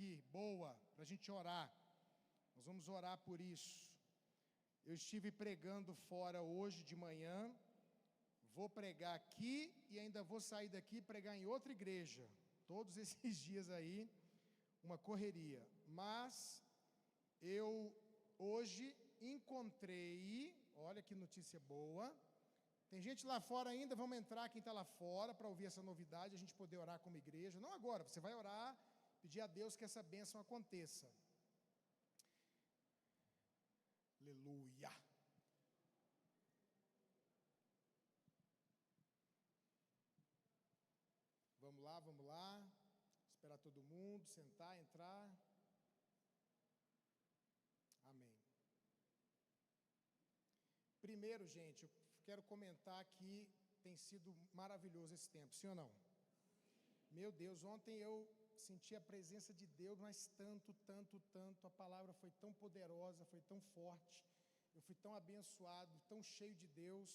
aqui, boa, para a gente orar. Nós vamos orar por isso. Eu estive pregando fora hoje de manhã, vou pregar aqui e ainda vou sair daqui e pregar em outra igreja. Todos esses dias aí, uma correria. Mas eu hoje encontrei, olha que notícia boa. Tem gente lá fora ainda, vamos entrar, quem está lá fora, para ouvir essa novidade, a gente poder orar como igreja. Não agora, você vai orar, pedir a Deus que essa bênção aconteça. Aleluia. Vamos lá. Esperar todo mundo, sentar, entrar. Amém. Primeiro, gente, eu quero comentar que tem sido maravilhoso esse tempo, sim ou não? Meu Deus, ontem eu senti a presença de Deus, mas tanto, a palavra foi tão poderosa, foi tão forte, eu fui tão abençoado, tão cheio de Deus,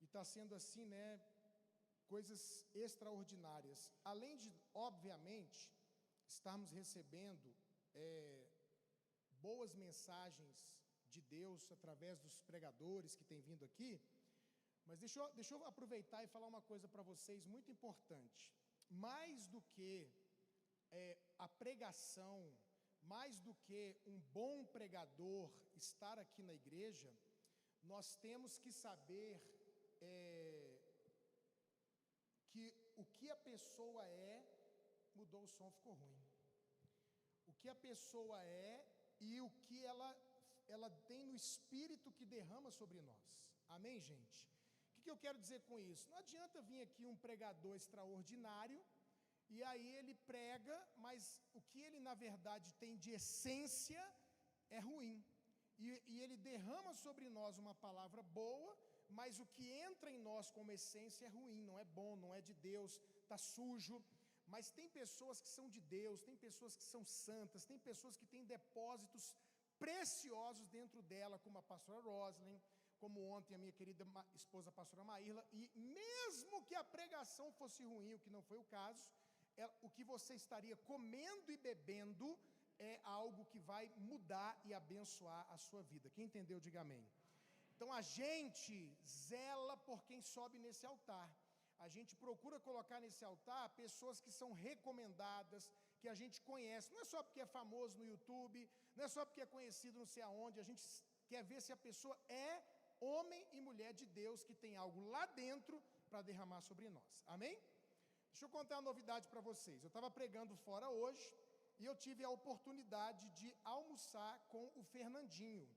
e está sendo assim, né, coisas extraordinárias. Além de, obviamente, estarmos recebendo boas mensagens de Deus através dos pregadores que têm vindo aqui, mas deixa eu aproveitar e falar uma coisa para vocês muito importante. Mais do que a pregação, mais do que um bom pregador estar aqui na igreja, nós temos que saber que o que a pessoa mudou o som, ficou ruim. O que a pessoa e o que ela tem no Espírito que derrama sobre nós. Amém, gente? O que eu quero dizer com isso? Não adianta vir aqui um pregador extraordinário, e aí ele prega, mas o que ele na verdade tem de essência é ruim. E ele derrama sobre nós uma palavra boa, mas o que entra em nós como essência é ruim, não é bom, não é de Deus, está sujo. Mas tem pessoas que são de Deus, tem pessoas que são santas, tem pessoas que têm depósitos preciosos dentro dela, como a pastora Roslyn, como ontem a minha querida esposa a pastora Maírla, e mesmo que a pregação fosse ruim, o que não foi o caso, o que você estaria comendo e bebendo é algo que vai mudar e abençoar a sua vida. Quem entendeu, diga amém. Então a gente zela por quem sobe nesse altar. A gente procura colocar nesse altar pessoas que são recomendadas, que a gente conhece. Não é só porque é famoso no YouTube, não é só porque é conhecido não sei aonde. A gente quer ver se a pessoa é homem e mulher de Deus, que tem algo lá dentro para derramar sobre nós. Amém? Deixa eu contar uma novidade para vocês. Eu estava pregando fora hoje e eu tive a oportunidade de almoçar com o Fernandinho.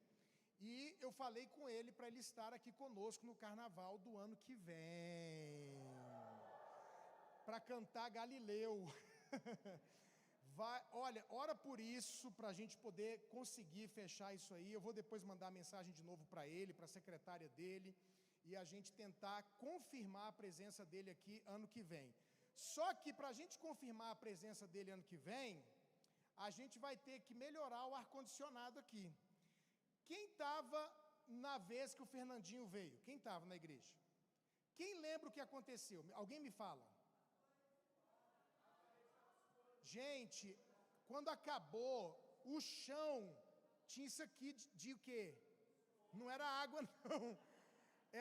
E eu falei com ele para ele estar aqui conosco no carnaval do ano que vem, para cantar Galileu. Olha, ora por isso, para a gente poder conseguir fechar isso aí. Eu vou depois mandar a mensagem de novo para ele, para a secretária dele, e a gente tentar confirmar a presença dele aqui ano que vem. Só que para a gente confirmar a presença dele ano que vem, a gente vai ter que melhorar o ar-condicionado aqui. Quem estava na vez que o Fernandinho veio? Quem estava na igreja? Quem lembra o que aconteceu? Alguém me fala. Gente, quando acabou, o chão tinha isso aqui de o quê? Não era água não,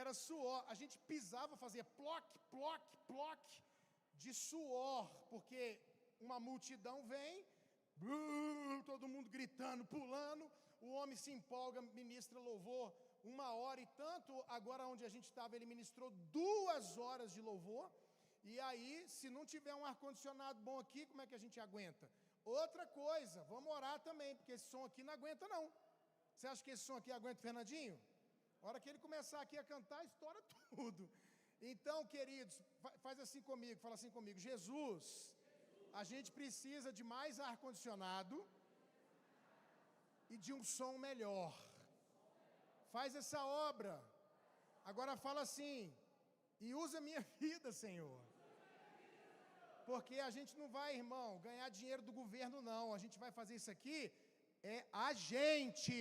era suor. A gente pisava, fazia ploc, ploc, ploc, de suor, porque uma multidão vem, todo mundo gritando, pulando, o homem se empolga, ministra louvor 1 hora e tanto. Agora onde a gente estava, ele ministrou 2 horas de louvor. E aí, se não tiver um ar-condicionado bom aqui, como é que a gente aguenta? Outra coisa, vamos orar também, porque esse som aqui não aguenta não. Você acha que esse som aqui aguenta o Fernandinho? A hora que ele começar aqui a cantar, estoura tudo. Então, queridos, faz assim comigo, fala assim comigo: Jesus, a gente precisa de mais ar-condicionado e de um som melhor. Faz essa obra. Agora fala assim: e usa a minha vida, Senhor. Porque a gente não vai, irmão, ganhar dinheiro do governo, não. A gente vai fazer isso aqui, a gente.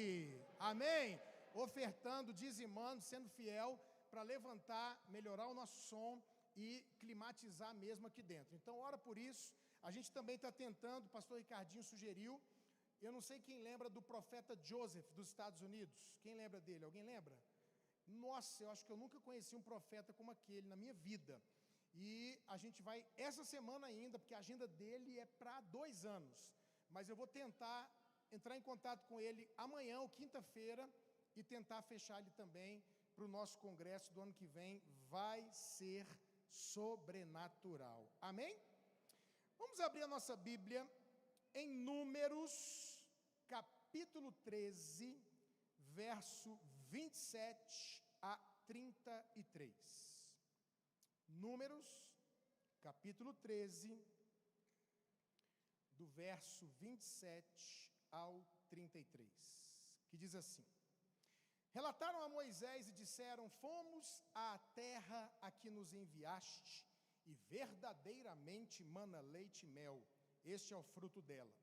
Amém? Ofertando, dizimando, sendo fiel, para levantar, melhorar o nosso som e climatizar mesmo aqui dentro. Então, ora por isso. A gente também está tentando, o pastor Ricardinho sugeriu, eu não sei quem lembra do profeta Joseph dos Estados Unidos. Quem lembra dele? Alguém lembra? Nossa, eu acho que eu nunca conheci um profeta como aquele na minha vida. E a gente vai, essa semana ainda, porque a agenda dele é para 2 anos. Mas eu vou tentar entrar em contato com ele amanhã ou quinta-feira e tentar fechar ele também para o nosso congresso do ano que vem. Vai ser sobrenatural. Amém? Vamos abrir a nossa Bíblia em Números, capítulo 13, verso 27 a 33. Números, capítulo 13, do verso 27 ao 33, que diz assim: Relataram a Moisés e disseram: Fomos à terra a que nos enviaste, e verdadeiramente mana leite e mel, este é o fruto dela.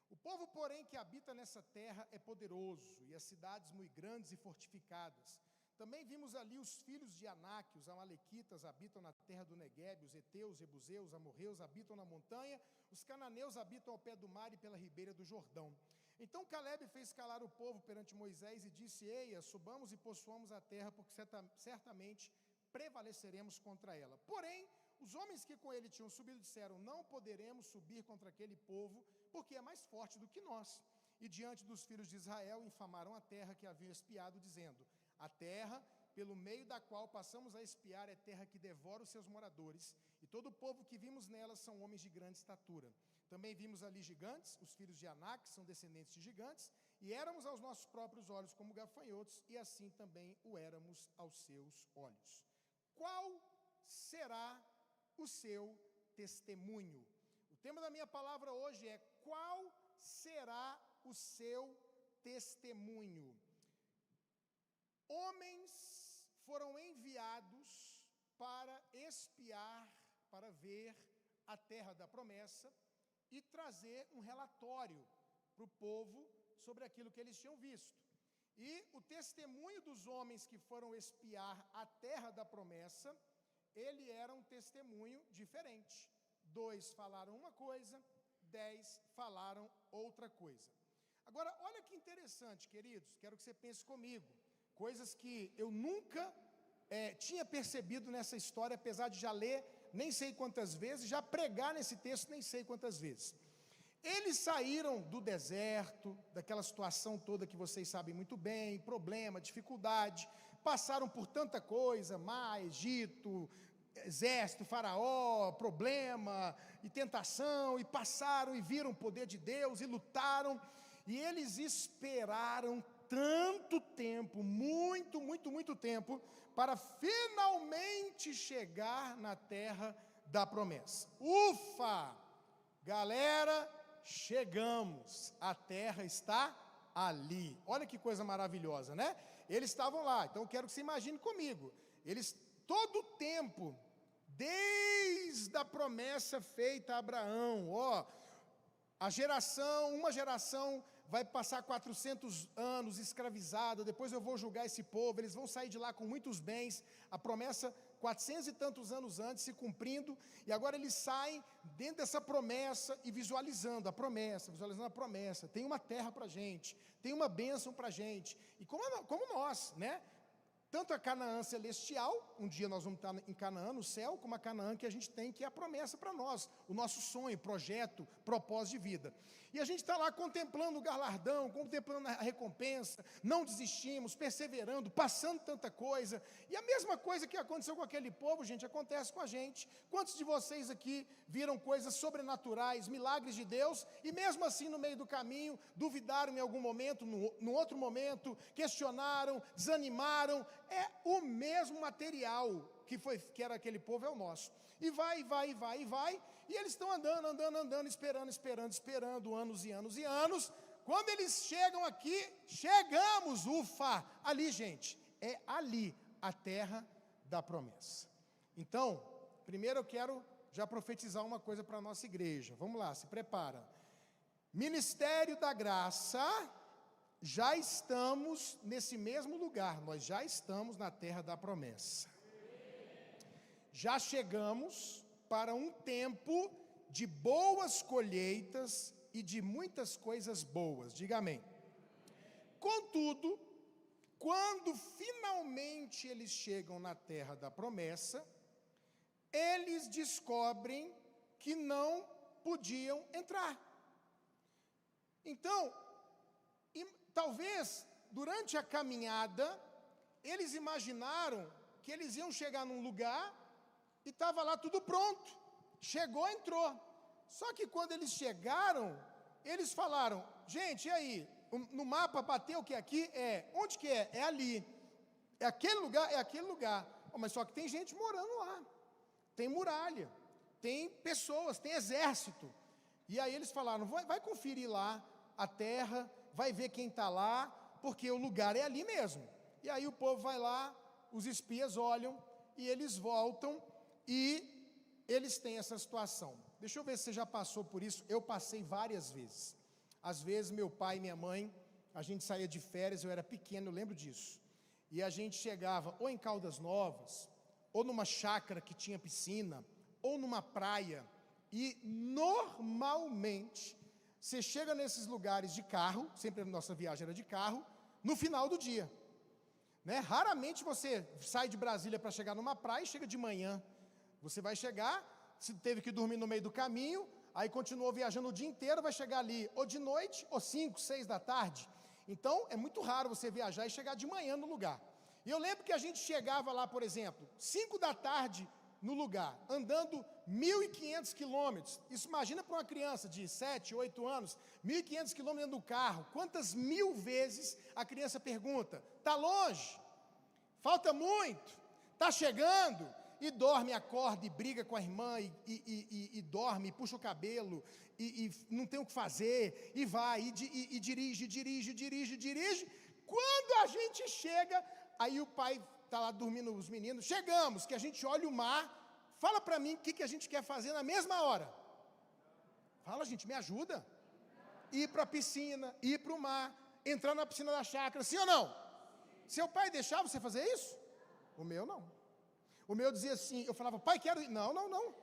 O povo, porém, que habita nessa terra é poderoso, e as cidades muito grandes e fortificadas. Também vimos ali os filhos de Anak, os amalequitas habitam na terra do Neguebe, os heteus, jebuseus, amorreus habitam na montanha, os cananeus habitam ao pé do mar e pela ribeira do Jordão. Então Calebe fez calar o povo perante Moisés e disse: Eia, subamos e possuamos a terra, porque certamente prevaleceremos contra ela. Porém, os homens que com ele tinham subido disseram: Não poderemos subir contra aquele povo, porque é mais forte do que nós. E diante dos filhos de Israel infamaram a terra que haviam espiado, dizendo: A terra, pelo meio da qual passamos a espiar, é terra que devora os seus moradores, e todo o povo que vimos nela são homens de grande estatura. Também vimos ali gigantes, os filhos de Anak são descendentes de gigantes, e éramos aos nossos próprios olhos como gafanhotos, e assim também o éramos aos seus olhos. Qual será o seu testemunho? O tema da minha palavra hoje é: qual será o seu testemunho? Homens foram enviados para espiar, para ver a terra da promessa e trazer um relatório para o povo sobre aquilo que eles tinham visto. E o testemunho dos homens que foram espiar a terra da promessa, ele era um testemunho diferente. 2 falaram uma coisa, 10 falaram outra coisa. Agora, olha que interessante, queridos, quero que você pense comigo, coisas que eu nunca tinha percebido nessa história, apesar de já ler nem sei quantas vezes, já pregar nesse texto nem sei quantas vezes. Eles saíram do deserto, daquela situação toda que vocês sabem muito bem, problema, dificuldade, passaram por tanta coisa, mar, Egito, exército, faraó, problema e tentação, e passaram e viram o poder de Deus e lutaram, e eles esperaram tanto tempo, muito tempo, para finalmente chegar na terra da promessa. Ufa! Galera, chegamos, a terra está ali. Olha que coisa maravilhosa, né? Eles estavam lá, então eu quero que você imagine comigo, eles todo o tempo, desde a promessa feita a Abraão, uma geração vai passar 400 anos escravizada, depois eu vou julgar esse povo, eles vão sair de lá com muitos bens, a promessa 400 e tantos anos antes se cumprindo, e agora eles saem dentro dessa promessa e visualizando a promessa, tem uma terra para a gente, tem uma bênção para a gente, e como nós, né? Tanto a Canaã celestial, um dia nós vamos estar em Canaã, no céu, como a Canaã que a gente tem, que é a promessa para nós, o nosso sonho, projeto, propósito de vida. E a gente está lá contemplando o galardão, contemplando a recompensa, não desistimos, perseverando, passando tanta coisa. E a mesma coisa que aconteceu com aquele povo, gente, acontece com a gente. Quantos de vocês aqui viram coisas sobrenaturais, milagres de Deus, e mesmo assim no meio do caminho, duvidaram em algum momento, no outro momento, questionaram, desanimaram? É o mesmo material que era aquele povo, é o nosso. E vai, e eles estão andando, esperando, anos e anos. Quando eles chegam aqui, chegamos, ufa, ali, gente, é ali a terra da promessa. Então, primeiro eu quero já profetizar uma coisa para a nossa igreja. Vamos lá, se prepara. Ministério da Graça, já estamos nesse mesmo lugar, nós já estamos na terra da promessa. Já chegamos para um tempo de boas colheitas e de muitas coisas boas. Diga amém. Contudo, quando finalmente eles chegam na terra da promessa, eles descobrem que não podiam entrar. Então, talvez durante a caminhada, eles imaginaram que eles iam chegar num lugar e estava lá tudo pronto. Chegou, entrou. Só que quando eles chegaram, eles falaram: gente, e aí? No mapa bateu que aqui é. Onde que é? É ali. É aquele lugar? É aquele lugar. Mas só que tem gente morando lá. Tem muralha. Tem pessoas, tem exército. E aí eles falaram: vai conferir lá a terra, vai ver quem está lá, porque o lugar é ali mesmo. E aí o povo vai lá, os espias olham, e eles voltam, e eles têm essa situação. Deixa eu ver se você já passou por isso. Eu passei várias vezes. Às vezes meu pai e minha mãe, a gente saía de férias, eu era pequeno, eu lembro disso. E a gente chegava ou em Caldas Novas, ou numa chácara que tinha piscina, ou numa praia. E normalmente, você chega nesses lugares de carro, sempre a nossa viagem era de carro, no final do dia. Né? Raramente você sai de Brasília para chegar numa praia e chega de manhã. Você vai chegar, se teve que dormir no meio do caminho, aí continuou viajando o dia inteiro, vai chegar ali ou de noite, ou 5, 6 da tarde. Então, é muito raro você viajar e chegar de manhã no lugar. E eu lembro que a gente chegava lá, por exemplo, 5 da tarde no lugar, andando 1.500 quilômetros. Isso imagina para uma criança de 7, 8 anos, 1.500 quilômetros dentro do carro. Quantas mil vezes a criança pergunta: está longe? Falta muito? Está chegando? E dorme, acorda, e briga com a irmã, e dorme, e puxa o cabelo, e não tem o que fazer, e vai, e dirige. Quando a gente chega, aí o pai está lá dormindo, os meninos, chegamos, que a gente olha o mar, fala para mim o que a gente quer fazer na mesma hora. Fala, gente, me ajuda. Ir para a piscina, ir para o mar, entrar na piscina da chácara, sim ou não? Seu pai deixava você fazer isso? O meu não. O meu dizia assim, eu falava: pai, quero ir. Não.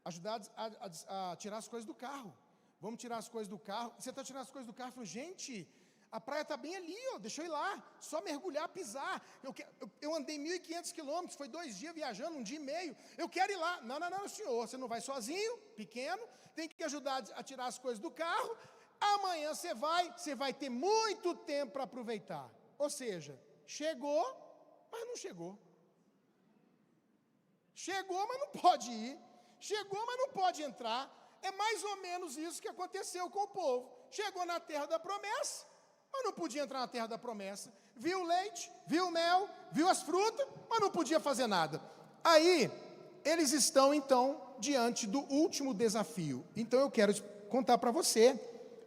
Ajudar a tirar as coisas do carro. Vamos tirar as coisas do carro. Você está tirando as coisas do carro? Eu falei: gente, a praia está bem ali, ó, deixa eu ir lá. Só mergulhar, pisar. Eu andei 1.500 quilômetros, foi 2 dias viajando, 1 dia e meio. Eu quero ir lá. Não, senhor, você não vai sozinho, pequeno. Tem que ajudar a tirar as coisas do carro. Amanhã você vai ter muito tempo para aproveitar. Ou seja, chegou, mas não chegou. Chegou, mas não pode ir. Chegou, mas não pode entrar. É mais ou menos isso que aconteceu com o povo. Chegou na terra da promessa, mas não podia entrar na terra da promessa. Viu o leite, viu o mel, viu as frutas, mas não podia fazer nada. Aí, eles estão, então, diante do último desafio. Então, eu quero contar para você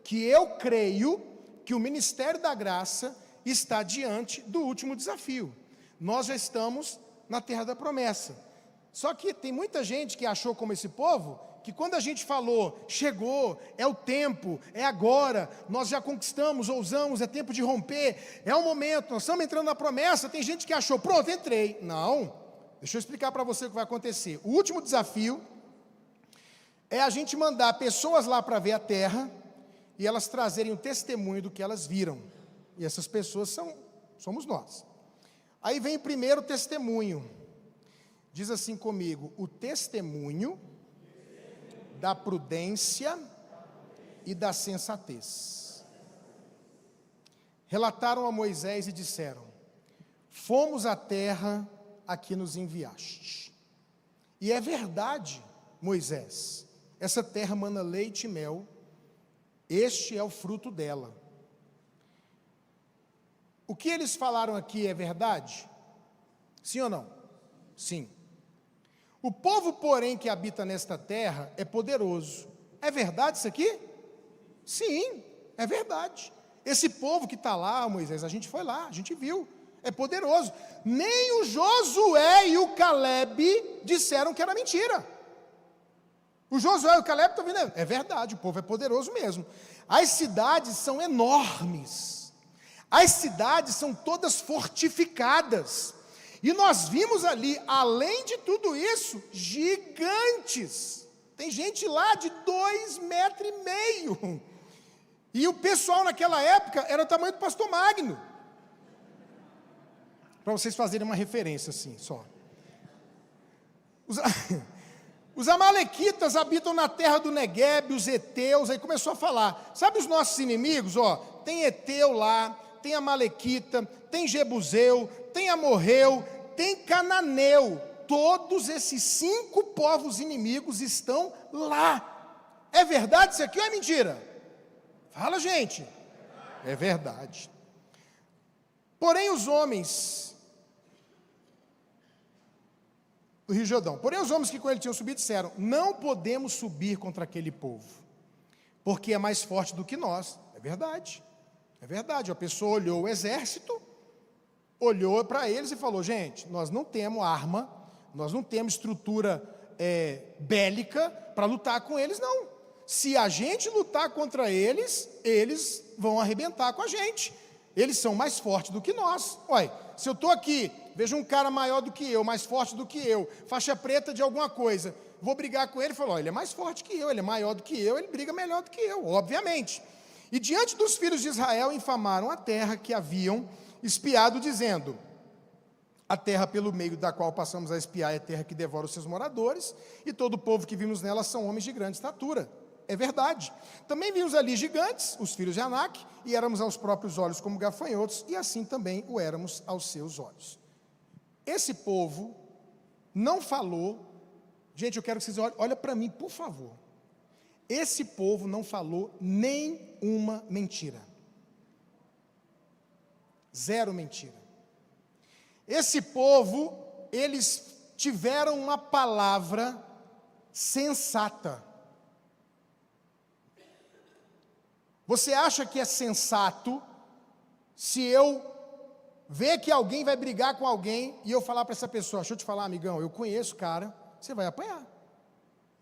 que eu creio que o Ministério da Graça está diante do último desafio. Nós já estamos na terra da promessa. Só que tem muita gente que achou, como esse povo, que quando a gente falou: chegou, é o tempo, é agora, nós já conquistamos, ousamos, é tempo de romper, é o momento, nós estamos entrando na promessa. Tem gente que achou: pronto, entrei. Não, deixa eu explicar para você o que vai acontecer. O último desafio é a gente mandar pessoas lá para ver a terra e elas trazerem o testemunho do que elas viram. E essas pessoas somos nós. Aí vem o primeiro testemunho. Diz assim comigo: o testemunho da prudência e da sensatez. Relataram a Moisés e disseram: fomos à terra a que nos enviaste. E é verdade, Moisés, essa terra mana leite e mel, este é o fruto dela. O que eles falaram aqui é verdade? Sim ou não? Sim. O povo, porém, que habita nesta terra é poderoso. É verdade isso aqui? Sim, é verdade. Esse povo que está lá, Moisés, a gente foi lá, a gente viu, é poderoso. Nem o Josué e o Caleb disseram que era mentira. O Josué e o Caleb estão vendo, é verdade, o povo é poderoso mesmo. As cidades são enormes. As cidades são todas fortificadas. E nós vimos ali, além de tudo isso, gigantes. Tem gente lá de 2,5 metros. E o pessoal naquela época era o tamanho do pastor Magno. Para vocês fazerem uma referência assim, só. Os amalequitas habitam na terra do Neguebe, os heteus, aí começou a falar. Sabe os nossos inimigos? Tem heteu lá, tem amalequita, tem jebuseu, tem amorreu, tem cananeu. Todos esses 5 povos inimigos estão lá. É verdade isso aqui ou é mentira? Fala, gente. É verdade. Porém os homens do Rio Jordão, os homens que com ele tinham subido disseram: não podemos subir contra aquele povo, porque é mais forte do que nós. É verdade. A pessoa olhou o exército, olhou para eles e falou: gente, nós não temos arma, nós não temos estrutura bélica para lutar com eles, não. Se a gente lutar contra eles, eles vão arrebentar com a gente. Eles são mais fortes do que nós. Olha, se eu estou aqui, vejo um cara maior do que eu, mais forte do que eu, faixa preta de alguma coisa, vou brigar com ele e falar: ele é mais forte que eu, ele é maior do que eu, ele briga melhor do que eu, obviamente. E diante dos filhos de Israel infamaram a terra que haviam espiado, dizendo: a terra pelo meio da qual passamos a espiar é terra que devora os seus moradores, e todo o povo que vimos nela são homens de grande estatura. É verdade. Também vimos ali gigantes, os filhos de Anak, e éramos aos próprios olhos como gafanhotos, e assim também o éramos aos seus olhos. Esse povo não falou, gente, eu quero que vocês olhem para mim, por favor. Esse povo não falou nem uma mentira. 0 mentira. Esse povo, eles tiveram uma palavra sensata. Você acha que é sensato se eu ver que alguém vai brigar com alguém e eu falar para essa pessoa: deixa eu te falar, amigão, eu conheço o cara, você vai apanhar,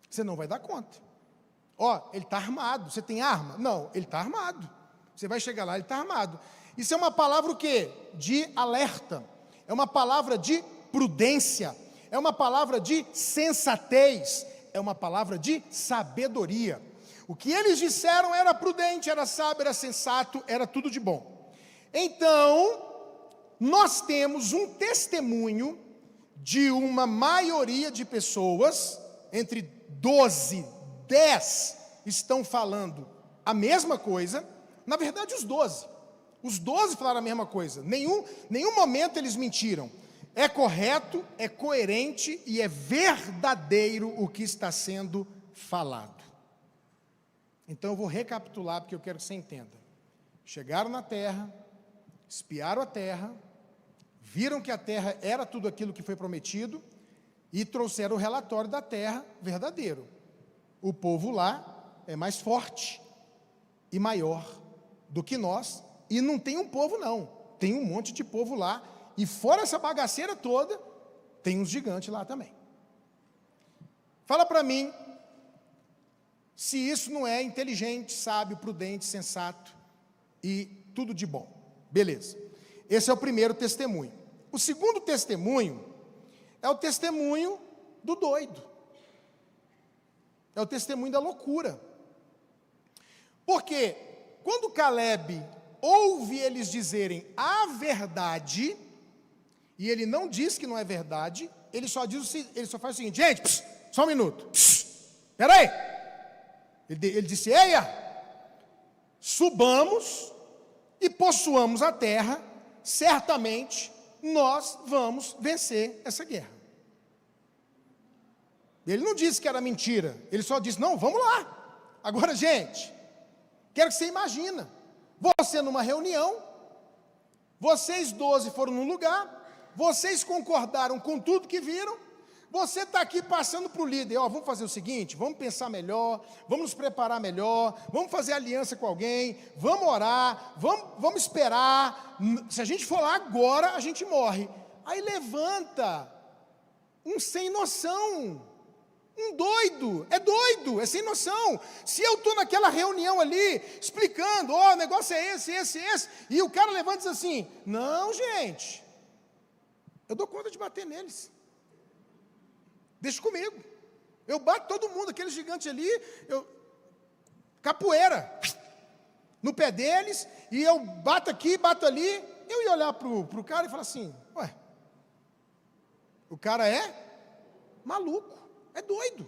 você não vai dar conta. Ele está armado, você tem arma? Não, ele está armado. Você vai chegar lá, ele está armado. Isso é uma palavra o quê? De alerta, é uma palavra de prudência, é uma palavra de sensatez, é uma palavra de sabedoria. O que eles disseram era prudente, era sábio, era sensato, era tudo de bom. Então, nós temos um testemunho de uma maioria de pessoas, entre 12, 10 estão falando a mesma coisa. Na verdade, os 12 falaram a mesma coisa. Nenhum momento eles mentiram. É correto, é coerente e é verdadeiro o que está sendo falado. Então eu vou recapitular, porque eu quero que você entenda. Chegaram na terra, espiaram a terra, viram que a terra era tudo aquilo que foi prometido e trouxeram o relatório da terra verdadeiro. O povo lá é mais forte e maior do que nós, e não tem um povo não, tem um monte de povo lá, e fora essa bagaceira toda, tem uns gigantes lá também. Fala para mim se isso não é inteligente, sábio, prudente, sensato e tudo de bom. Beleza. Esse é o primeiro testemunho. O segundo testemunho é o testemunho do doido. É o testemunho da loucura. Porque quando Caleb ouve eles dizerem a verdade, e ele não diz que não é verdade, ele só faz o seguinte: gente, só um minuto, espera aí. Ele disse: eia, subamos e possuamos a terra, certamente nós vamos vencer essa guerra. Ele não disse que era mentira, ele só disse: não, vamos lá. Agora, gente, quero que você imagina, você numa reunião, vocês 12 foram num lugar, vocês concordaram com tudo que viram, você está aqui passando para o líder: vamos fazer o seguinte, vamos pensar melhor, vamos nos preparar melhor, vamos fazer aliança com alguém, vamos orar, vamos esperar, se a gente for lá agora, a gente morre. Aí levanta um sem noção, um doido, é sem noção. Se eu estou naquela reunião ali, explicando: o negócio é esse, e o cara levanta e diz assim: não, gente, eu dou conta de bater neles. Deixa comigo, Eu bato todo mundo, aquele gigante ali, capoeira no pé deles, e eu bato aqui, bato ali. Eu ia olhar para o cara e falar assim, ué, o cara é maluco, é doido,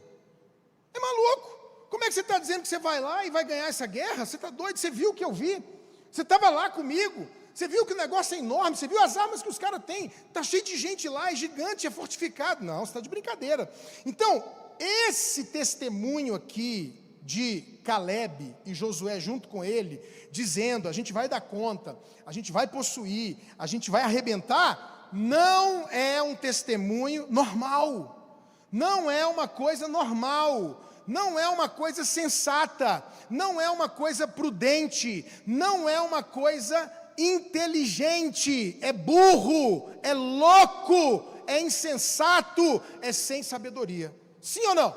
é maluco. Como é que você está dizendo que você vai lá e vai ganhar essa guerra? Você está doido? Você viu o que eu vi? Você estava lá comigo? Você viu que o negócio é enorme? Você viu as armas que os caras têm? Está cheio de gente lá, é gigante, é fortificado. Não, você está de brincadeira. Então, esse testemunho aqui de Caleb e Josué junto com ele, dizendo, a gente vai dar conta, a gente vai possuir, a gente vai arrebentar, não é um testemunho normal, não é uma coisa normal, não é uma coisa sensata, não é uma coisa prudente, não é uma coisa inteligente, é burro, é louco, é insensato, é sem sabedoria. Sim ou não?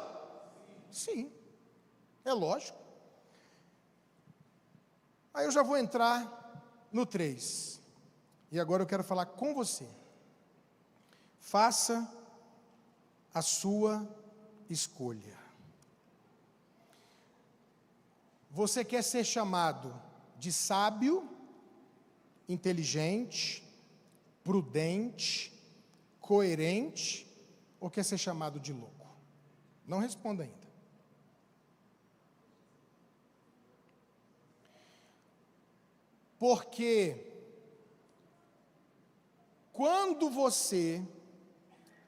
Sim, é lógico. Aí eu já vou entrar no 3. E agora eu quero falar com você. Faça a sua escolha. Você quer ser chamado de sábio, inteligente, prudente, coerente, ou quer ser chamado de louco? Não responda ainda. Porque quando você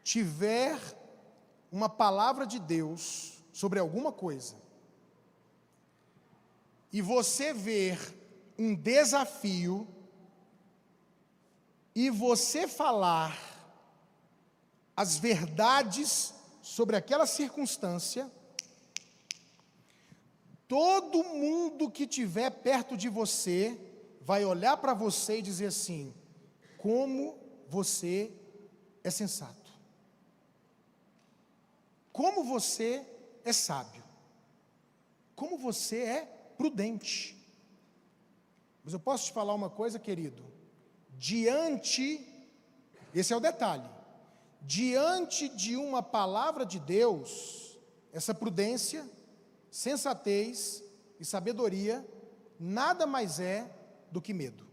tiver uma palavra de Deus sobre alguma coisa, e você ver um desafio, e você falar as verdades sobre aquela circunstância, todo mundo que estiver perto de você vai olhar para você e dizer assim, como você é sensato, como você é sábio, como você é prudente. Mas eu posso te falar uma coisa, querido, esse é o detalhe, diante de uma palavra de Deus, essa prudência, sensatez e sabedoria, nada mais é do que medo.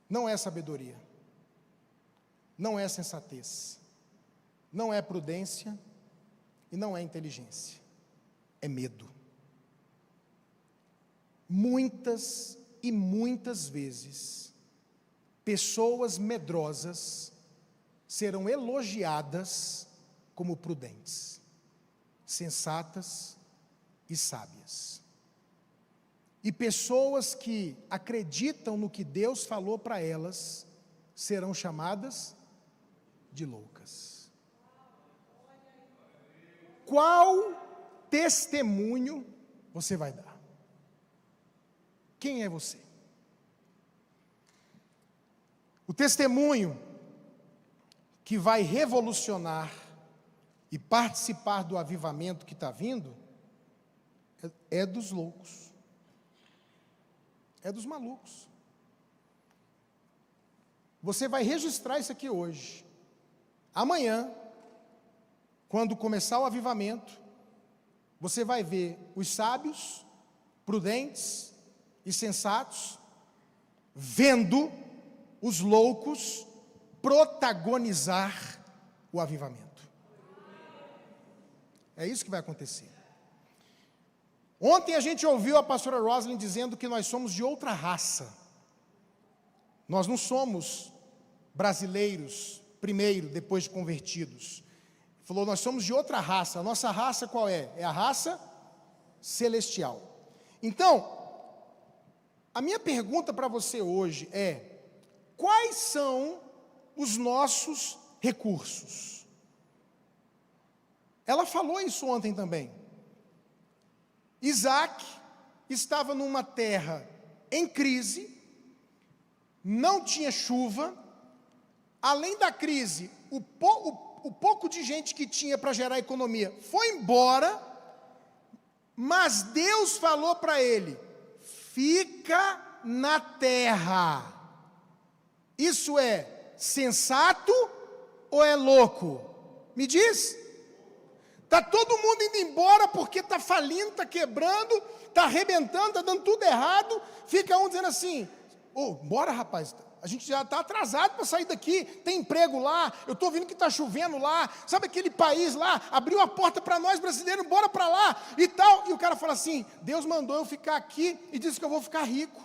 Não é sabedoria, não é sensatez, não é prudência e não é inteligência, é medo. Muitas e muitas vezes, pessoas medrosas serão elogiadas como prudentes, sensatas e sábias. E pessoas que acreditam no que Deus falou para elas, serão chamadas de loucas. Qual testemunho você vai dar? Quem é você? O testemunho que vai revolucionar e participar do avivamento que está vindo, é dos loucos, é dos malucos. Você vai registrar isso aqui hoje. Amanhã, quando começar o avivamento, você vai ver os sábios, prudentes e sensatos, vendo os loucos protagonizar o avivamento. É isso que vai acontecer. Ontem a gente ouviu a pastora Roslyn dizendo que nós somos de outra raça. Nós não somos brasileiros primeiro, depois de convertidos. Falou, nós somos de outra raça. A nossa raça qual é? É a raça celestial. Então, a minha pergunta para você hoje é: quais são os nossos recursos? Ela falou isso ontem também. Isaac estava numa terra em crise, não tinha chuva, além da crise, o pouco de gente que tinha para gerar economia foi embora, mas Deus falou para ele: fica na terra. Isso é sensato ou é louco? Me diz. Está todo mundo indo embora porque está falindo, está quebrando, está arrebentando, está dando tudo errado. Fica um dizendo assim, bora rapaz, a gente já está atrasado para sair daqui, tem emprego lá, eu estou vendo que está chovendo lá, sabe aquele país lá, abriu a porta para nós brasileiros, bora para lá e tal. E o cara fala assim, Deus mandou eu ficar aqui e disse que eu vou ficar rico.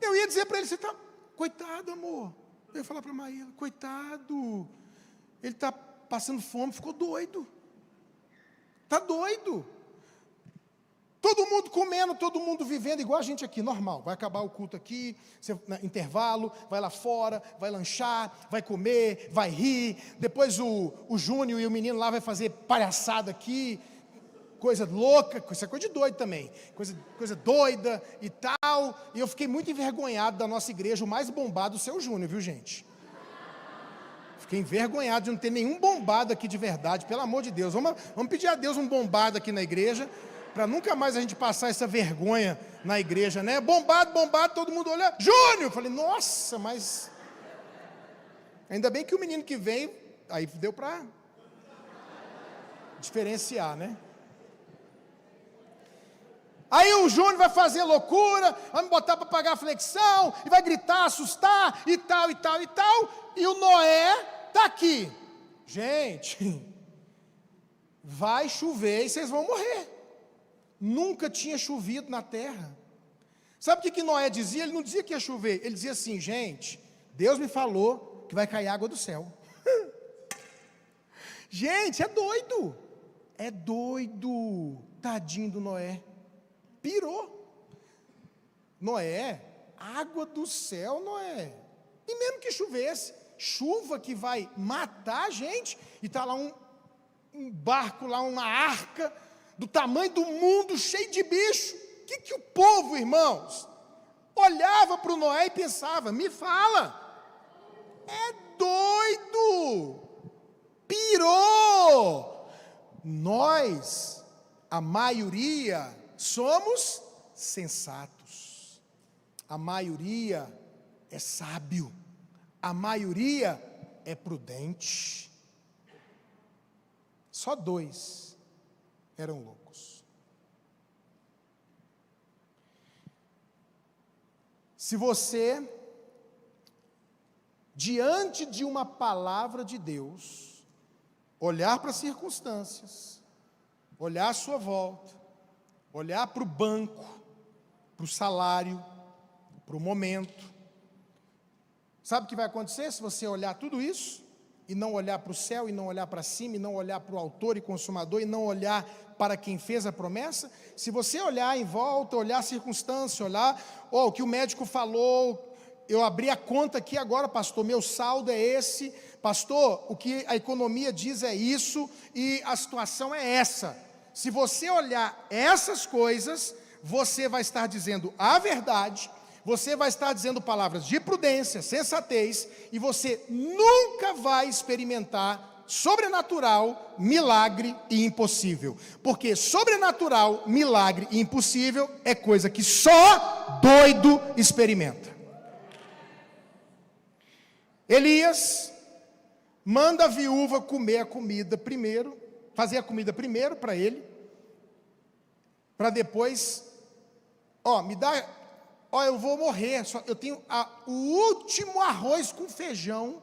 Eu ia dizer para ele, você está, coitado amor, eu ia falar para Maíla, coitado, ele está passando fome, ficou doido, está doido. Todo mundo comendo, todo mundo vivendo igual a gente aqui, normal. Vai acabar o culto aqui, intervalo, vai lá fora, vai lanchar, vai comer, vai rir. Depois o Júnior e o menino lá vai fazer palhaçada aqui, coisa louca, isso é coisa de doido também, coisa doida e tal. E eu fiquei muito envergonhado da nossa igreja, o mais bombado, o seu Júnior, viu gente? Fiquei envergonhado de não ter nenhum bombado aqui de verdade, pelo amor de Deus. Vamos pedir a Deus um bombado aqui na igreja, para nunca mais a gente passar essa vergonha na igreja, né? Bombado, todo mundo olha, Júnior! Eu falei, nossa, mas... Ainda bem que o menino que veio, aí deu para diferenciar, né? Aí o Júnior vai fazer loucura, vai me botar para pagar a flexão, e vai gritar, assustar, e tal, e tal, e tal, e o Noé está aqui. Gente, vai chover e vocês vão morrer. Nunca tinha chovido na terra. Sabe o que Noé dizia? Ele não dizia que ia chover, ele dizia assim, gente, Deus me falou que vai cair água do céu. Gente, é doido, tadinho do Noé, pirou. Noé, água do céu, Noé, e mesmo que chovesse, chuva que vai matar a gente, e está lá um barco, lá uma arca, do tamanho do mundo, cheio de bicho. O que o povo, irmãos, olhava para o Noé e pensava, me fala, é doido, pirou. Nós, a maioria, somos sensatos, a maioria é sábio, a maioria é prudente. Só 2 eram loucos. Se você, diante de uma palavra de Deus, olhar para as circunstâncias, olhar à sua volta, olhar para o banco, para o salário, para o momento, sabe o que vai acontecer se você olhar tudo isso, e não olhar para o céu, e não olhar para cima, e não olhar para o autor e consumador, e não olhar para quem fez a promessa? Se você olhar em volta, olhar a circunstância, olhar, o que o médico falou, eu abri a conta aqui agora, pastor, meu saldo é esse, pastor, o que a economia diz é isso, e a situação é essa. Se você olhar essas coisas, você vai estar dizendo a verdade, você vai estar dizendo palavras de prudência, sensatez, e você nunca vai experimentar sobrenatural, milagre e impossível. Porque sobrenatural, milagre e impossível é coisa que só doido experimenta. Elias manda a viúva comer a comida primeiro, fazer a comida primeiro para ele, para depois, me dá... eu vou morrer, eu tenho o último arroz com feijão,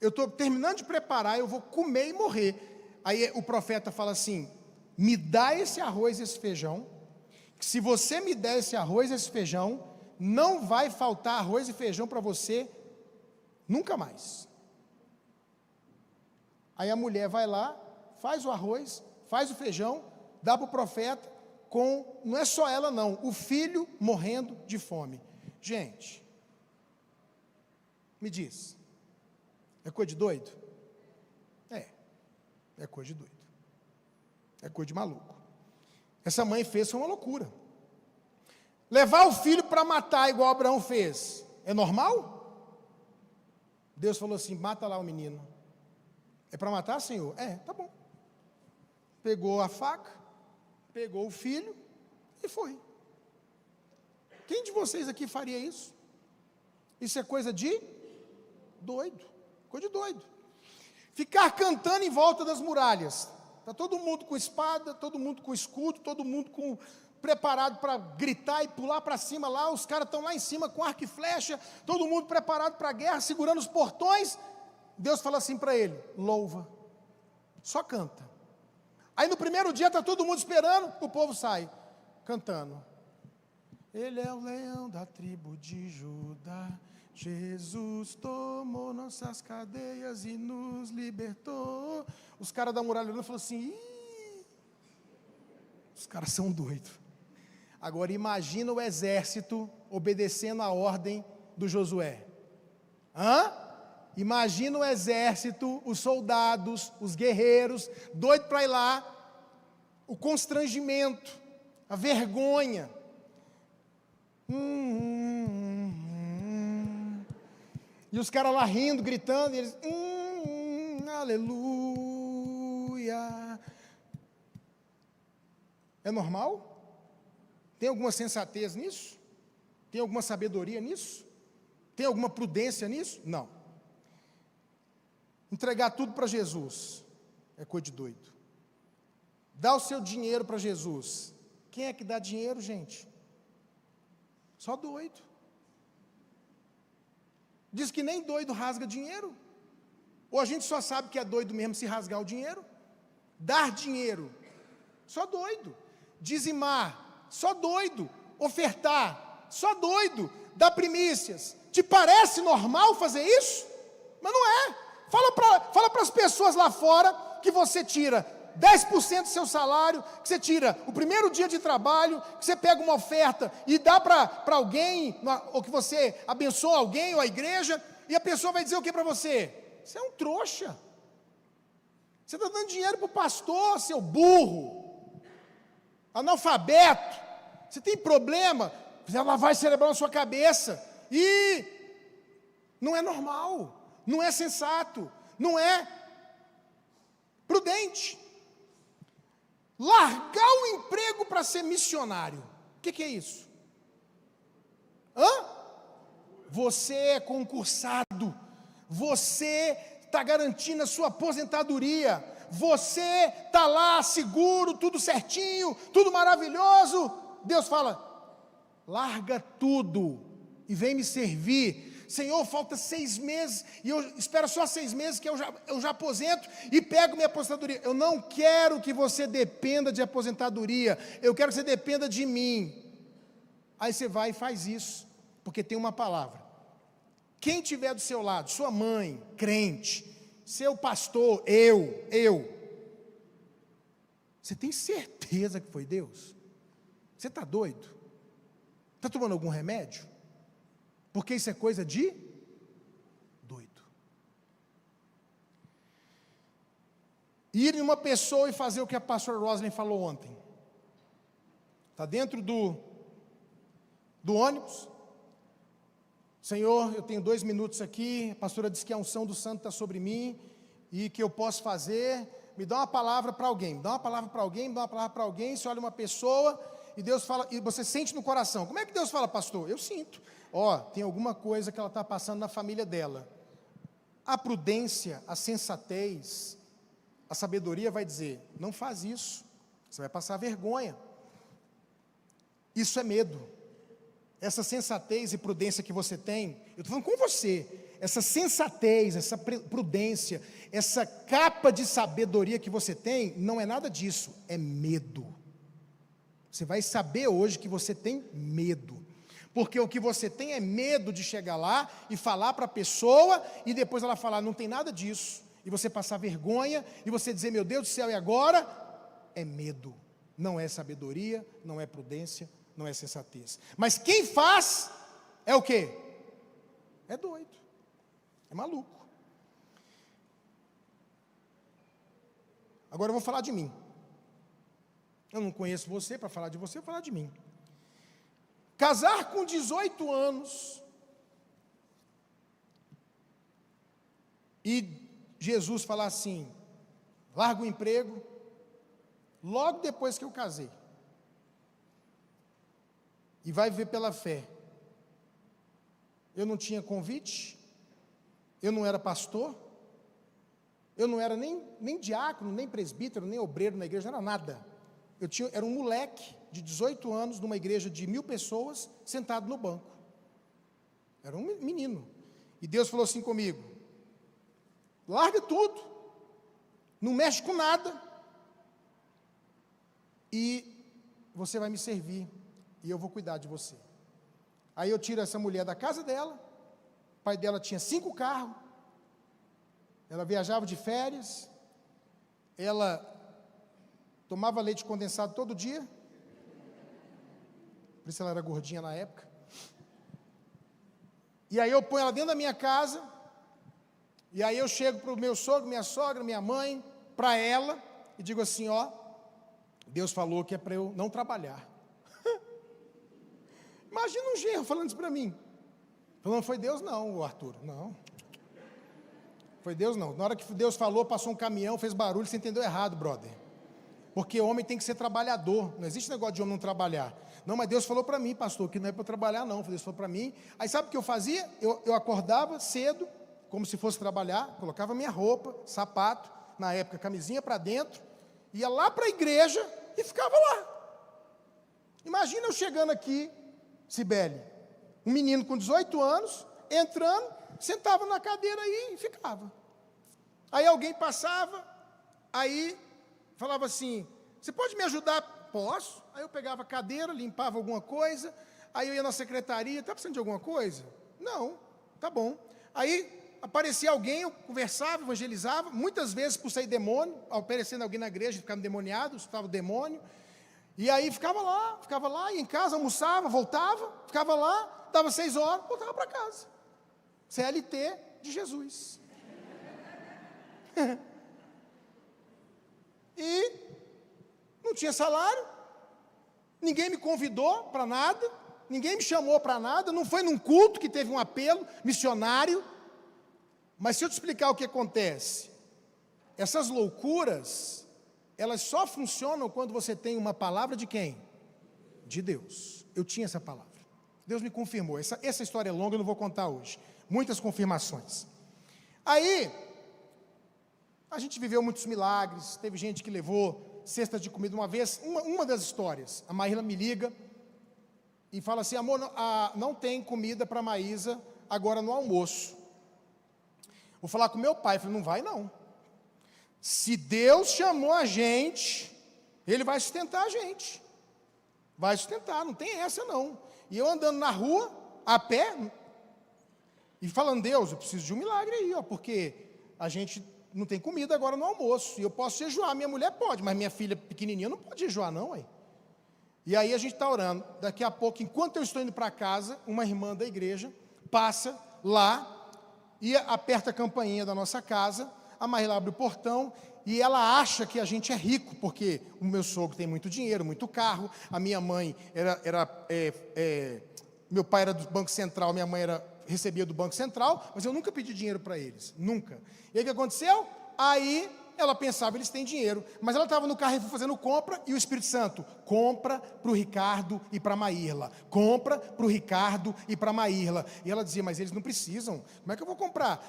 eu estou terminando de preparar, eu vou comer e morrer. Aí o profeta fala assim, me dá esse arroz e esse feijão, que se você me der esse arroz e esse feijão, não vai faltar arroz e feijão para você, nunca mais. Aí a mulher vai lá, faz o arroz, faz o feijão, dá para o profeta, não é só ela não, o filho morrendo de fome. Gente, me diz, é coisa de doido? É coisa de doido, é coisa de maluco. Essa mãe fez uma loucura. Levar o filho para matar igual Abraão fez, é normal? Deus falou assim, mata lá o menino. É para matar, Senhor? Tá bom. Pegou a faca, pegou o filho e foi. Quem de vocês aqui faria isso? Isso é coisa de doido, Coisa de doido. Ficar cantando em volta das muralhas. Está todo mundo com espada, todo mundo com escudo, todo mundo preparado para gritar e pular para cima lá. Os caras estão lá em cima com arco e flecha, todo mundo preparado para a guerra, segurando os portões. Deus fala assim para ele: louva, só canta. Aí no primeiro dia está todo mundo esperando, o povo sai cantando. Ele é o leão da tribo de Judá, Jesus tomou nossas cadeias e nos libertou. Os caras da muralha olhando falaram assim: ih, os caras são doidos. Agora imagina o exército obedecendo a ordem do Josué. Imagina o exército, os soldados, os guerreiros, doidos para ir lá, o constrangimento, a vergonha. E os caras lá rindo, gritando, e eles, aleluia. É normal? Tem alguma sensatez nisso? Tem alguma sabedoria nisso? Tem alguma prudência nisso? Não. Entregar tudo para Jesus é coisa de doido. Dá o seu dinheiro para Jesus. Quem é que dá dinheiro, gente? Só doido. Diz que nem doido rasga dinheiro. Ou a gente só sabe que é doido mesmo se rasgar o dinheiro. Dar dinheiro, só doido. Dizimar, só doido. Ofertar, só doido. Dar primícias. Te parece normal fazer isso? Mas não é. Fala para as pessoas lá fora que você tira 10% do seu salário, que você tira o primeiro dia de trabalho, que você pega uma oferta e dá para alguém, ou que você abençoa alguém ou a igreja, e a pessoa vai dizer o que para você? Você é um trouxa. Você está dando dinheiro para o pastor, seu burro, analfabeto. Você tem problema, ela vai celebrar na sua cabeça, e não é normal. Não é sensato, não é prudente. Largar o emprego para ser missionário, o que é isso? Você é concursado, você está garantindo a sua aposentadoria, você está lá seguro, tudo certinho, tudo maravilhoso. Deus fala: larga tudo e vem me servir. Senhor, falta 6 meses, e eu espero só 6 meses que eu já aposento e pego minha aposentadoria. Eu não quero que você dependa de aposentadoria, eu quero que você dependa de mim. Aí você vai e faz isso, porque tem uma palavra. Quem estiver do seu lado, sua mãe, crente, seu pastor, eu, você tem certeza que foi Deus? Você está doido? Está tomando algum remédio? Porque isso é coisa de doido. Ir em uma pessoa e fazer o que a pastora Roslyn falou ontem. Está dentro do ônibus. Senhor, eu tenho 2 minutos aqui, a pastora disse que a unção do santo está sobre mim, e que eu posso fazer, me dá uma palavra para alguém, me dá uma palavra para alguém, me dá uma palavra para alguém. Você olha uma pessoa, e Deus fala, e você sente no coração. Como é que Deus fala, pastor? Eu sinto. Tem alguma coisa que ela está passando na família dela. A prudência, a sensatez, a sabedoria vai dizer: não faz isso, você vai passar vergonha. Isso é medo. Essa sensatez e prudência que você tem, eu estou falando com você, essa sensatez, essa prudência, essa capa de sabedoria que você tem, não é nada disso, é medo. Você vai saber hoje que você tem medo. Porque o que você tem é medo de chegar lá e falar para a pessoa, e depois ela falar: não tem nada disso, e você passar vergonha, e você dizer: meu Deus do céu, e agora? É medo, não é sabedoria, não é prudência, não é sensatez. Mas quem faz, é o quê? É doido, é maluco. Agora eu vou falar de mim. Eu não conheço você para falar de você, eu vou falar de mim. Casar com 18 anos, e Jesus falar assim: larga o emprego, logo depois que eu casei, e vai viver pela fé. Eu não tinha convite, eu não era pastor, Eu não era nem diácono, nem presbítero, nem obreiro na igreja, não era nada. Era um moleque de 18 anos, numa igreja de 1000 pessoas, sentado no banco. Era um menino. E Deus falou assim comigo: larga tudo, não mexe com nada, e você vai me servir, e eu vou cuidar de você. Aí eu tiro essa mulher da casa dela. O pai dela tinha 5 carros, ela viajava de férias, ela tomava leite condensado todo dia, por isso ela era gordinha na época. E aí eu ponho ela dentro da minha casa, e aí eu chego para o meu sogro, minha sogra, minha mãe, para ela, e digo assim: ó, Deus falou que é para eu não trabalhar. Imagina um genro falando isso para mim. Falando, foi Deus não, Arthur, não. Foi Deus não. Na hora que Deus falou, passou um caminhão, fez barulho, você entendeu errado, brother. Porque homem tem que ser trabalhador, não existe negócio de homem não trabalhar. Não, mas Deus falou para mim, pastor, que não é para eu trabalhar não, Deus falou para mim. Aí sabe o que eu fazia? Eu acordava cedo, como se fosse trabalhar, colocava minha roupa, sapato, na época camisinha para dentro, ia lá para a igreja e ficava lá. Imagina eu chegando aqui, Cibele, um menino com 18 anos, entrando, sentava na cadeira aí e ficava. Aí alguém passava, aí falava assim: você pode me ajudar? Posso. Aí eu pegava a cadeira, limpava alguma coisa, aí eu ia na secretaria: está precisando de alguma coisa? Não, tá bom. Aí aparecia alguém, eu conversava, evangelizava, muitas vezes por sair demônio, aparecendo alguém na igreja, ficava endemoniado, estava o demônio, e aí ficava lá, ia em casa, almoçava, voltava, ficava lá, dava 6 horas, voltava para casa. CLT de Jesus. E não tinha salário, ninguém me convidou para nada, ninguém me chamou para nada, não foi num culto que teve um apelo missionário. Mas se eu te explicar o que acontece, essas loucuras, elas só funcionam quando você tem uma palavra de quem? De Deus. Eu tinha essa palavra, Deus me confirmou. Essa história é longa, eu não vou contar hoje, muitas confirmações. Aí a gente viveu muitos milagres, teve gente que levou cesta de comida. Uma vez, uma das histórias, a Maíla me liga e fala assim: amor, não tem comida para a Maísa agora no almoço. Vou falar com meu pai. Eu falei: não vai não. Se Deus chamou a gente, Ele vai sustentar a gente. Vai sustentar, não tem essa não. E eu andando na rua, a pé, e falando: Deus, eu preciso de um milagre aí, ó, porque a gente não tem comida agora no almoço, e eu posso jejuar, minha mulher pode, mas minha filha pequenininha não pode jejuar não, aí. E aí a gente está orando. Daqui a pouco, enquanto eu estou indo para casa, uma irmã da igreja passa lá e aperta a campainha da nossa casa. A Maíla abre o portão e ela acha que a gente é rico, porque o meu sogro tem muito dinheiro, muito carro, a minha mãe meu pai era do Banco Central, minha mãe recebia do Banco Central, mas eu nunca pedi dinheiro para eles, nunca. E aí o que aconteceu? Aí ela pensava: eles têm dinheiro, mas ela estava no Carrefour fazendo compra, e o Espírito Santo: compra para o Ricardo e para a Maírla, compra para o Ricardo e para a Maírla. E ela dizia: mas eles não precisam, como é que eu vou comprar?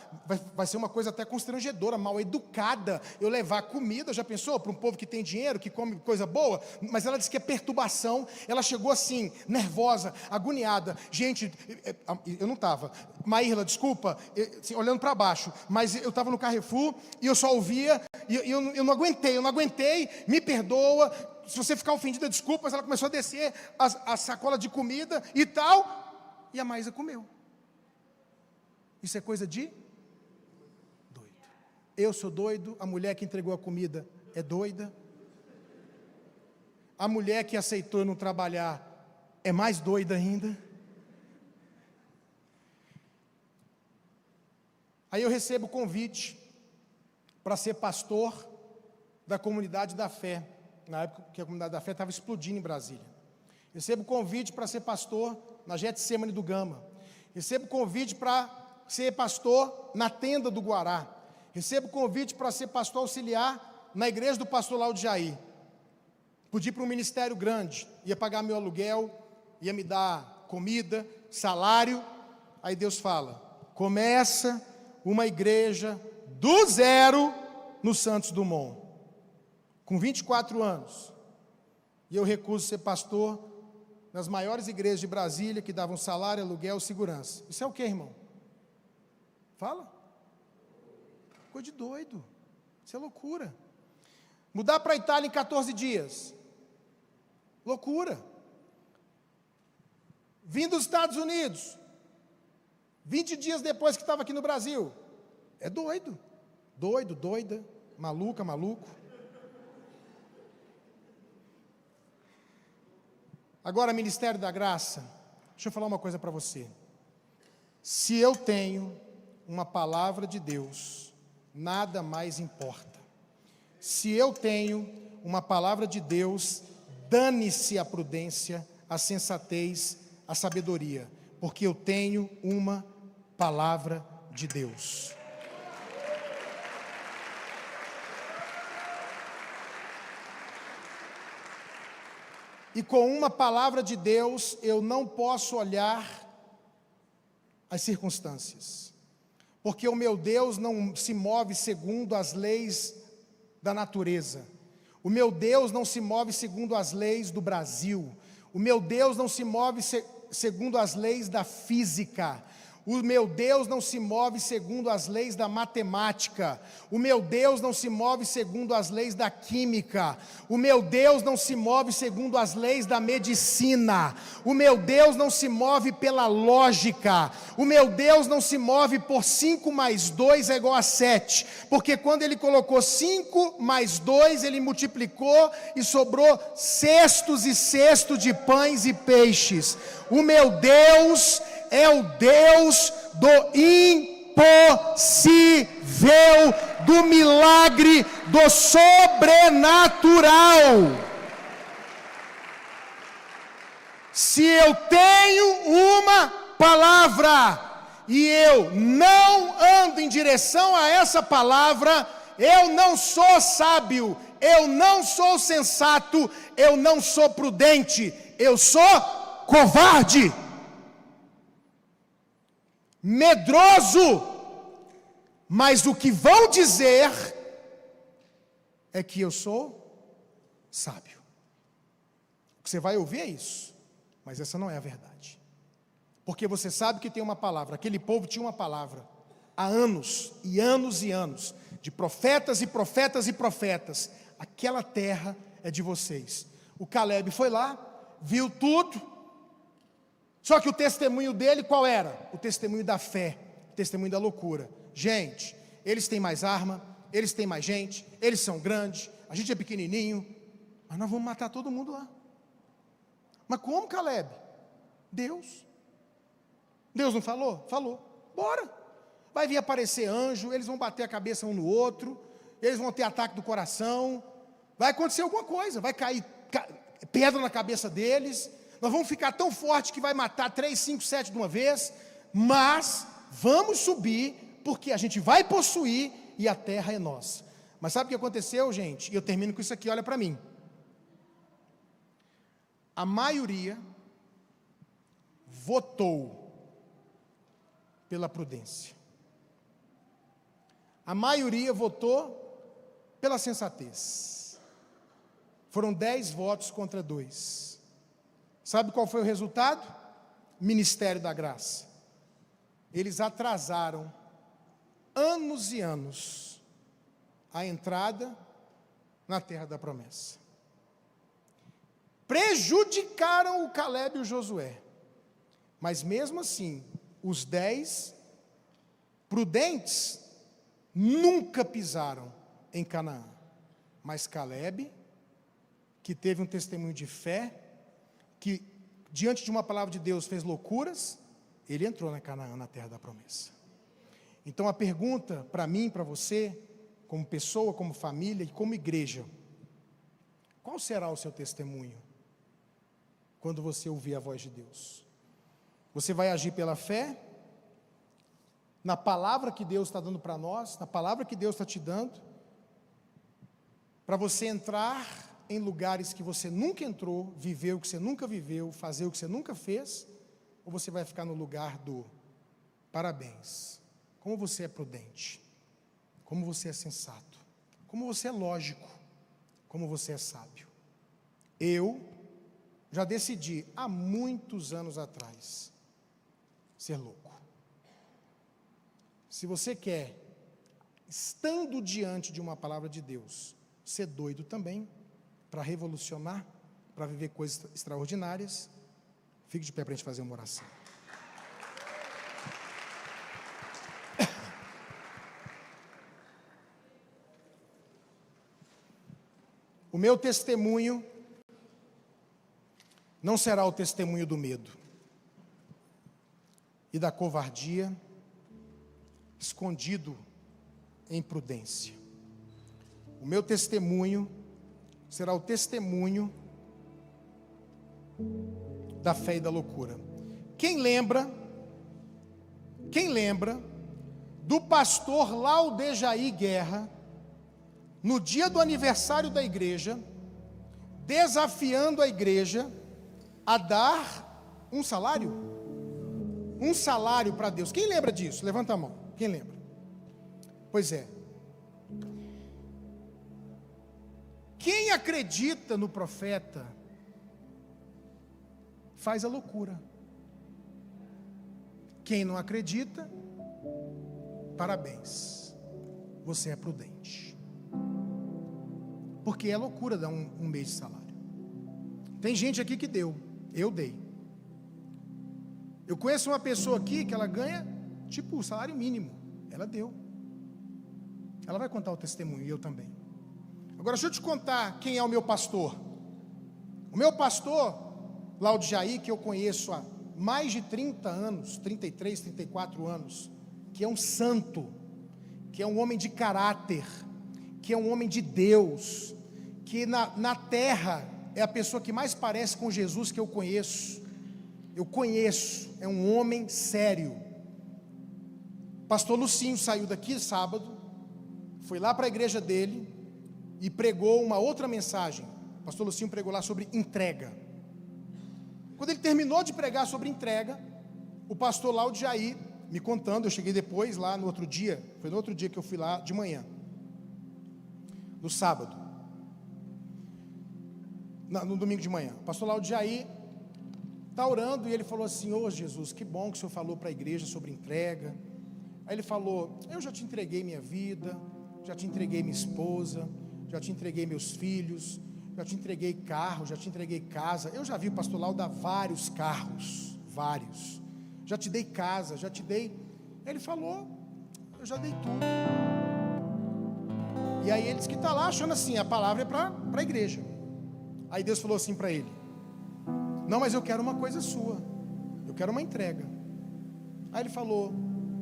Vai ser uma coisa até constrangedora, mal educada, eu levar comida, já pensou? Para um povo que tem dinheiro, que come coisa boa. Mas ela disse que é perturbação. Ela chegou assim, nervosa, agoniada. Gente, eu não estava, Maírla, desculpa, assim, olhando para baixo, mas eu estava no Carrefour, e eu só ouvia, e eu não aguentei, me perdoa, se você ficar ofendida, desculpa. Mas ela começou a descer a sacola de comida e tal, e a Maísa comeu. Isso é coisa de doido. Eu sou doido, a mulher que entregou a comida é doida, a mulher que aceitou não trabalhar é mais doida ainda. Aí eu recebo o convite para ser pastor da Comunidade da Fé, na época que a Comunidade da Fé estava explodindo em Brasília. Recebo o convite para ser pastor na Getsemane do Gama. Recebo o convite para ser pastor na Tenda do Guará. Recebo o convite para ser pastor auxiliar na igreja do pastor Laudo Jair. Podia ir para um ministério grande, ia pagar meu aluguel, ia me dar comida, salário. Aí Deus fala: começa uma igreja do zero no Santos Dumont, com 24 anos, e eu recuso ser pastor nas maiores igrejas de Brasília, que davam salário, aluguel, segurança. Isso é o que, irmão? Fala. Coisa de doido. Isso é loucura. Mudar para a Itália em 14 dias. Loucura. Vim dos Estados Unidos, 20 dias depois que estava aqui no Brasil. É doido. Doido, doida, maluca, maluco. Agora, Ministério da Graça, deixa eu falar uma coisa para você. Se eu tenho uma palavra de Deus, nada mais importa. Se eu tenho uma palavra de Deus, dane-se a prudência, a sensatez, a sabedoria, porque eu tenho uma palavra de Deus. E com uma palavra de Deus, eu não posso olhar as circunstâncias, porque o meu Deus não se move segundo as leis da natureza, o meu Deus não se move segundo as leis do Brasil, o meu Deus não se move segundo as leis da física, o meu Deus não se move segundo as leis da matemática, o meu Deus não se move segundo as leis da química, o meu Deus não se move segundo as leis da medicina, o meu Deus não se move pela lógica, o meu Deus não se move por 5 mais 2 é igual a 7, porque quando Ele colocou 5 mais 2, Ele multiplicou e sobrou cestos e cestos de pães e peixes. O meu Deus é o Deus do impossível, do milagre, do sobrenatural. Se eu tenho uma palavra e eu não ando em direção a essa palavra, eu não sou sábio, eu não sou sensato, eu não sou prudente, eu sou covarde, medroso. Mas o que vão dizer é que eu sou sábio. O que você vai ouvir é isso, mas essa não é a verdade, porque você sabe que tem uma palavra. Aquele povo tinha uma palavra há anos e anos e anos, de profetas e profetas e profetas. Aquela terra é de vocês. O Caleb foi lá, viu tudo, só que o testemunho dele qual era? O testemunho da fé, o testemunho da loucura. Gente, eles têm mais arma, eles têm mais gente, eles são grandes, a gente é pequenininho, mas nós vamos matar todo mundo lá. Mas como, Caleb? Deus não falou? Falou, bora. Vai vir aparecer anjo, eles vão bater a cabeça um no outro, eles vão ter ataque do coração, vai acontecer alguma coisa, vai cair pedra na cabeça deles, nós vamos ficar tão forte que vai matar 3, 5, 7 de uma vez, mas vamos subir, porque a gente vai possuir e a terra é nossa. Mas sabe o que aconteceu, gente? E eu termino com isso aqui, olha para mim. A maioria votou pela prudência. A maioria votou pela sensatez. Foram 10 votos contra 2. Sabe qual foi o resultado? Ministério da Graça. Eles atrasaram anos e anos a entrada na terra da promessa. Prejudicaram o Caleb e o Josué. Mas mesmo assim, os 10 prudentes nunca pisaram em Canaã. Mas Caleb, que teve um testemunho de fé, que diante de uma palavra de Deus fez loucuras, ele entrou na Canaã, na terra da promessa. Então a pergunta para mim, para você, como pessoa, como família e como igreja: qual será o seu testemunho quando você ouvir a voz de Deus? Você vai agir pela fé, na palavra que Deus está dando para nós, na palavra que Deus está te dando, para você entrar em lugares que você nunca entrou, viver o que você nunca viveu, fazer o que você nunca fez, ou você vai ficar no lugar do parabéns, como você é prudente, como você é sensato, como você é lógico, como você é sábio. Eu já decidi há muitos anos atrás ser louco. Se você quer, estando diante de uma palavra de Deus, ser doido também, para revolucionar, para viver coisas extraordinárias, fique de pé para a gente fazer uma oração. O meu testemunho não será o testemunho do medo e da covardia, escondido em prudência. O meu testemunho será o testemunho da fé e da loucura. Quem lembra do pastor Laudejaí Guerra, no dia do aniversário da igreja, desafiando a igreja a dar um salário? Um salário para Deus. Quem lembra disso? Levanta a mão. Quem lembra? Pois é. Quem acredita no profeta faz a loucura. Quem não acredita, parabéns, você é prudente. Porque é loucura dar um mês de salário. Tem gente aqui que deu, eu dei. Eu conheço uma pessoa aqui que ela ganha tipo o salário mínimo, ela deu. Ela vai contar o testemunho, e eu também. Agora deixa eu te contar quem é o meu pastor. O meu pastor Laudejaí, que eu conheço há mais de 30 anos, 33, 34 anos, que é um santo, que é um homem de caráter, que é um homem de Deus, que na terra é a pessoa que mais parece com Jesus que eu conheço. É um homem sério. Pastor Lucinho saiu daqui sábado, foi lá para a igreja dele e pregou uma outra mensagem. Pastor Lucinho pregou lá sobre entrega. Quando ele terminou de pregar sobre entrega, o pastor Laudejaí me contando, eu cheguei depois lá no outro dia, foi no outro dia que eu fui lá de manhã, no sábado, no domingo de manhã, o pastor Laudejaí está orando e ele falou assim: ô Jesus, que bom que o senhor falou para a igreja sobre entrega. Aí ele falou: eu já te entreguei minha vida, já te entreguei minha esposa, já te entreguei meus filhos, já te entreguei carro, já te entreguei casa. Eu já vi o pastor Lau dar vários carros, vários. Já te dei casa, já te dei. Ele falou: eu já dei tudo. E aí ele disse que está lá achando assim, a palavra é para a igreja. Aí Deus falou assim para ele: não, mas eu quero uma coisa sua, eu quero uma entrega. Aí ele falou: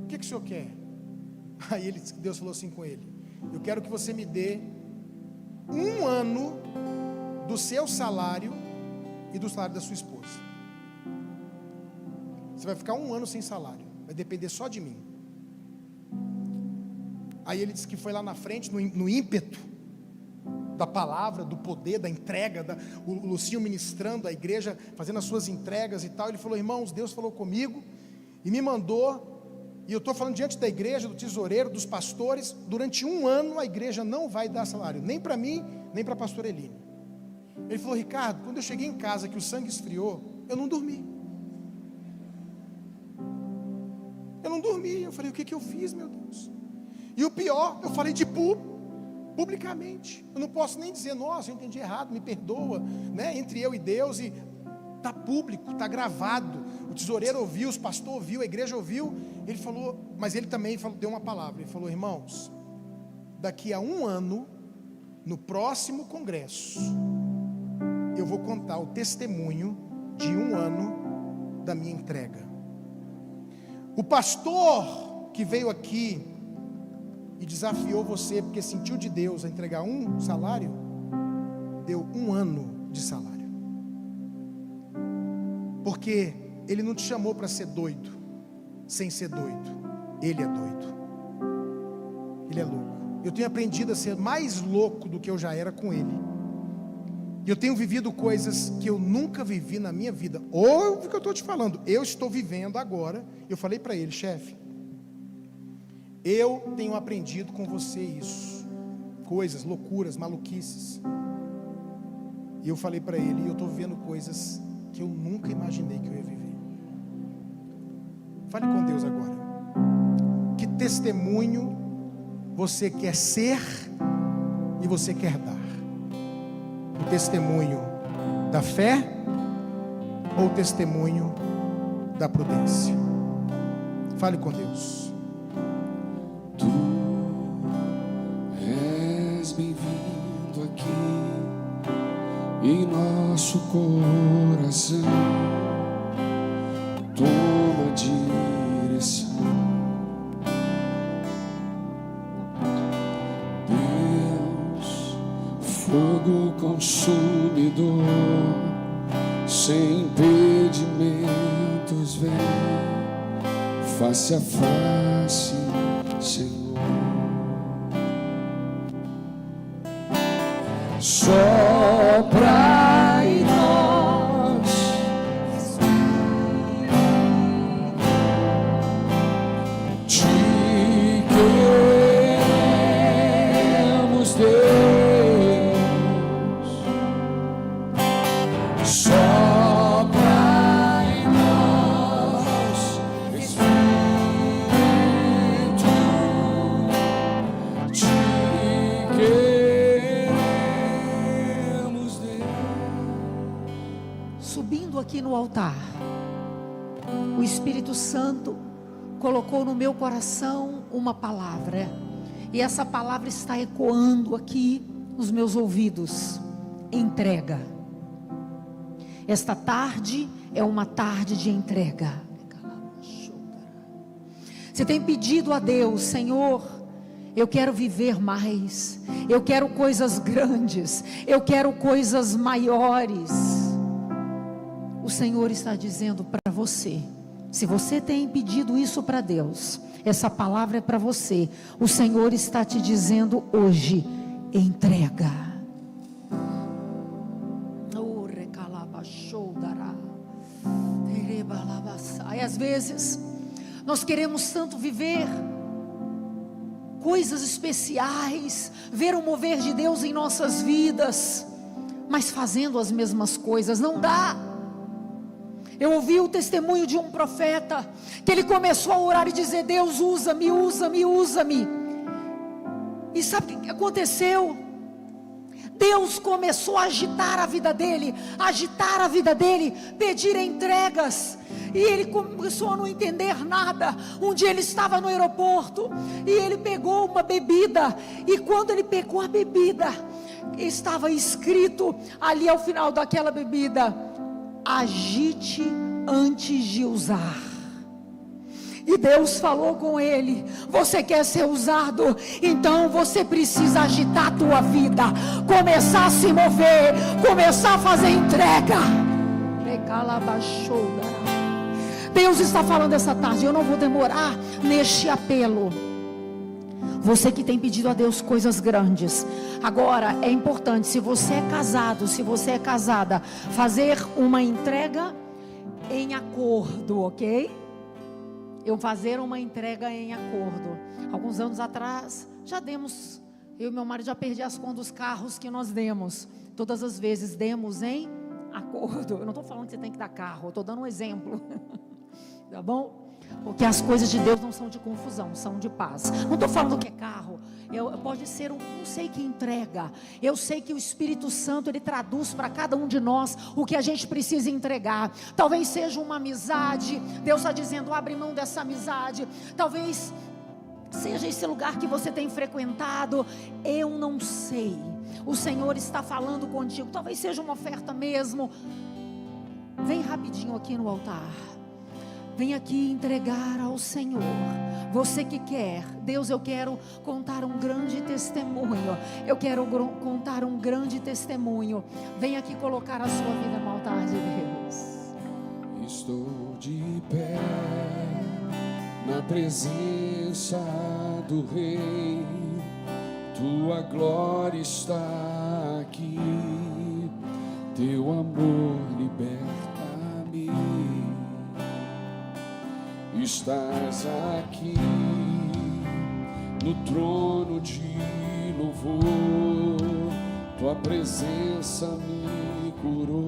o que o senhor quer? Aí Deus falou assim com ele: eu quero que você me dê 1 ano do seu salário e do salário da sua esposa. Você vai ficar 1 ano sem salário, vai depender só de mim. Aí ele disse que foi lá na frente, no ímpeto da palavra, do poder, da entrega, o Lucinho ministrando a igreja, fazendo as suas entregas e tal. Ele falou: irmãos, Deus falou comigo e me mandou, e eu estou falando diante da igreja, do tesoureiro, dos pastores, durante 1 ano a igreja não vai dar salário, nem para mim, nem para a pastora Eline. Ele falou: Ricardo, quando eu cheguei em casa que o sangue esfriou, eu não dormi. Eu falei: o que eu fiz, meu Deus? E o pior, eu falei de publicamente. Eu não posso nem dizer: nossa, eu entendi errado, me perdoa, né? Entre eu e Deus, e está público, está gravado. O tesoureiro ouviu, os pastores ouviu, a igreja ouviu. Ele falou, mas ele também deu uma palavra. Ele falou: irmãos, daqui a 1 ano, no próximo congresso, eu vou contar o testemunho de 1 ano da minha entrega. O pastor que veio aqui e desafiou você porque sentiu de Deus a entregar 1 salário, deu 1 ano de salário. Porque ele não te chamou para ser doido, sem ser doido. Ele é doido, ele é louco. Eu tenho aprendido a ser mais louco do que eu já era com ele. E eu tenho vivido coisas que eu nunca vivi na minha vida. Ou o que eu estou te falando, eu estou vivendo agora. Eu falei para ele: chefe, eu tenho aprendido com você isso. coisas, loucuras, maluquices. E eu falei para ele, eu estou vivendo coisas que eu nunca imaginei que eu ia viver. Fale com Deus agora. Que testemunho você quer ser e você quer dar? O testemunho da fé ou o testemunho da prudência? Fale com Deus. Tu és bem-vindo aqui em nosso coração. Toma direção, Deus, fogo consumidor, sem impedimentos, vem face a face, Senhor. Sopra em nós, te queremos, Deus. Sopra em nós, Espírito, te queremos, Deus. Subindo aqui no altar, o Espírito Santo colocou no meu coração uma palavra, e essa palavra está ecoando aqui nos meus ouvidos: entrega. Esta tarde é uma tarde de entrega. Você tem pedido a Deus: Senhor, eu quero viver mais, eu quero coisas grandes, eu quero coisas maiores. O Senhor está dizendo para você, se você tem pedido isso para Deus, essa palavra é para você. O Senhor está te dizendo hoje: entrega. E às vezes nós queremos tanto viver coisas especiais, ver o mover de Deus em nossas vidas, mas fazendo as mesmas coisas não dá. Eu ouvi o testemunho de um profeta, que ele começou a orar e dizer: Deus, usa-me, usa-me, usa-me. E sabe o que aconteceu? Deus começou a agitar a vida dele, pedir entregas, e ele começou a não entender nada. Um dia ele estava no aeroporto, e ele pegou uma bebida, e quando ele pegou a bebida, estava escrito ali ao final daquela bebida: agite antes de usar. E Deus falou com ele: você quer ser usado? Então você precisa agitar a tua vida, começar a se mover, começar a fazer entrega. Deus está falando essa tarde, eu não vou demorar neste apelo. Você que tem pedido a Deus coisas grandes, agora é importante, se você é casado, se você é casada, fazer uma entrega em acordo, ok? Eu fazer uma entrega em acordo. Alguns anos atrás, já demos, eu e meu marido já perdi as contas dos carros que nós demos. Todas as vezes demos em acordo. Eu não estou falando que você tem que dar carro, eu estou dando um exemplo. Tá bom? Porque as coisas de Deus não são de confusão, são de paz. Não estou falando que é carro, pode ser não sei que entrega. Eu sei que o Espírito Santo, ele traduz para cada um de nós o que a gente precisa entregar. Talvez seja uma amizade, Deus está dizendo: abre mão dessa amizade. Talvez seja esse lugar que você tem frequentado, eu não sei. O Senhor está falando contigo, talvez seja uma oferta mesmo. Vem rapidinho aqui no altar. Vem aqui entregar ao Senhor. Você que quer, Deus, eu quero contar um grande testemunho. Eu quero contar um grande testemunho. Vem aqui colocar a sua vida no altar de Deus. Estou de pé na presença do Rei. Tua glória está aqui. Teu amor liberta-me. Estás aqui no trono de louvor, tua presença me curou,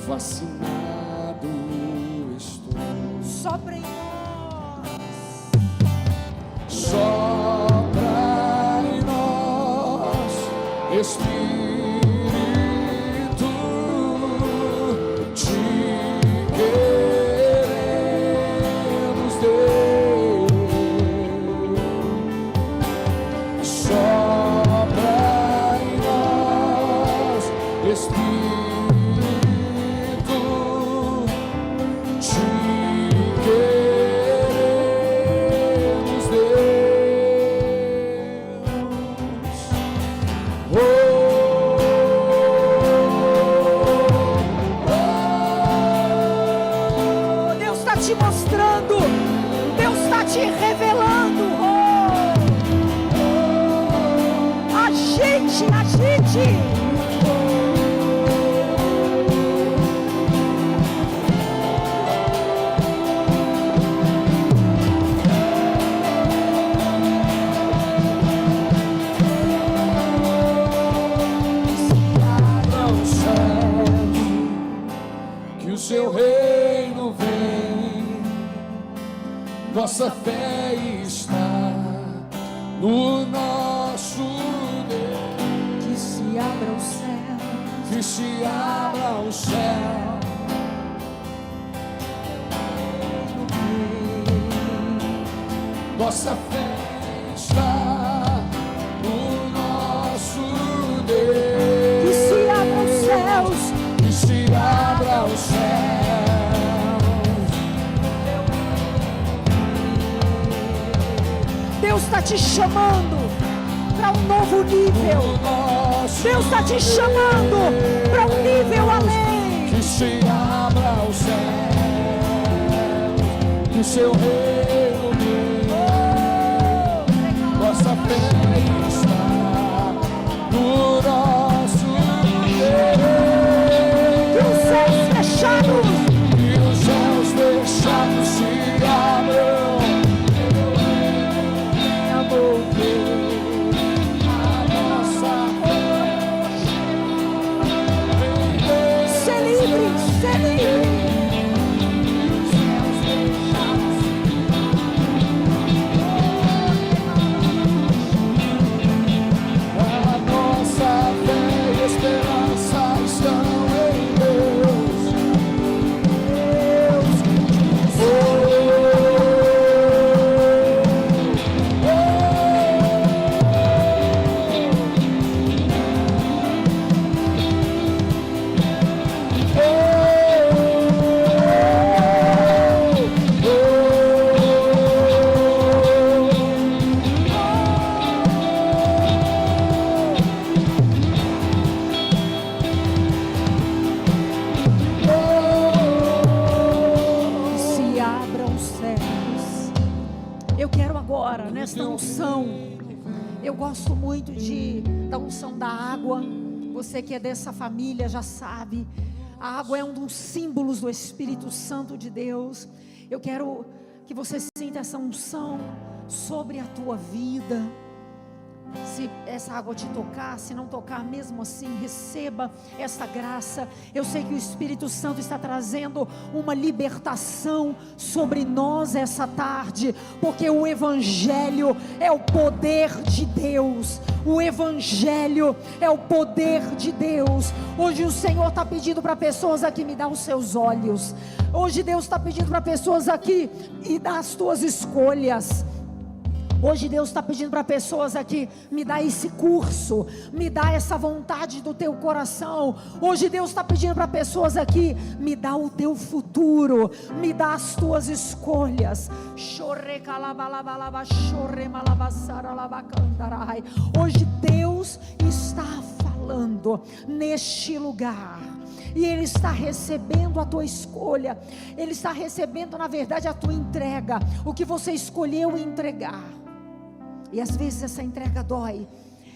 fascinado estou. Sopra em nós, sopra em nós, Espírito, te queremos, Deus. Sopra em nós, Espírito, te queremos, Deus. Oh, Deus está te mostrando, Deus está te revelando. Agite, agite. Que o seu reino vem, nossa fé está no nosso Deus. Que se abra o céu, Que se abra o céu, nossa fé está no nosso Deus. que se abra os céus. Que se abra o céu. Deus está te chamando para um novo nível. Deus está te chamando para um nível além. Que se abra o céu, que o seu reino venha, nossa fé está no nosso Deus. Que os céus fechados, Que os céus fechados se abram, amor Deus, a nossa fé. ser livre, ser livre. A nossa fé e esperança estão em Deus. Que se abram os céus. Eu quero agora, nesta unção, eu gosto muito da unção da água. Você que é dessa família já sabe, a água é um dos símbolos do Espírito Santo de Deus. Eu quero que você sinta essa unção sobre a tua vida. Se essa água te tocar, se não tocar, mesmo assim, receba essa graça. Eu sei que o Espírito Santo está trazendo uma libertação sobre nós essa tarde, porque o Evangelho é o poder de Deus. O Evangelho é o poder de Deus. Hoje o Senhor está pedindo para pessoas aqui: me dá os seus olhos. Hoje Deus está pedindo para pessoas aqui: me dá as tuas escolhas. Hoje Deus está pedindo para pessoas aqui: me dá esse curso, me dá essa vontade do teu coração. Hoje Deus está pedindo para pessoas aqui: me dá o teu futuro, me dá as tuas escolhas. Hoje Deus está falando neste lugar. E Ele está recebendo a tua escolha. Ele está recebendo, na verdade, a tua entrega. O que você escolheu entregar. E às vezes essa entrega dói.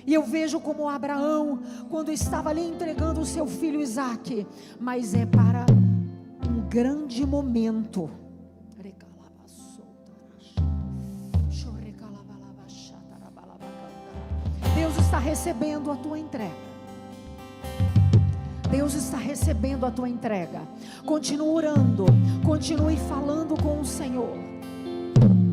E eu vejo como Abraão, quando estava ali entregando o seu filho Isaque, mas é para um grande momento. está recebendo a tua entrega. Deus está recebendo a tua entrega. Continue orando, continue falando com o Senhor.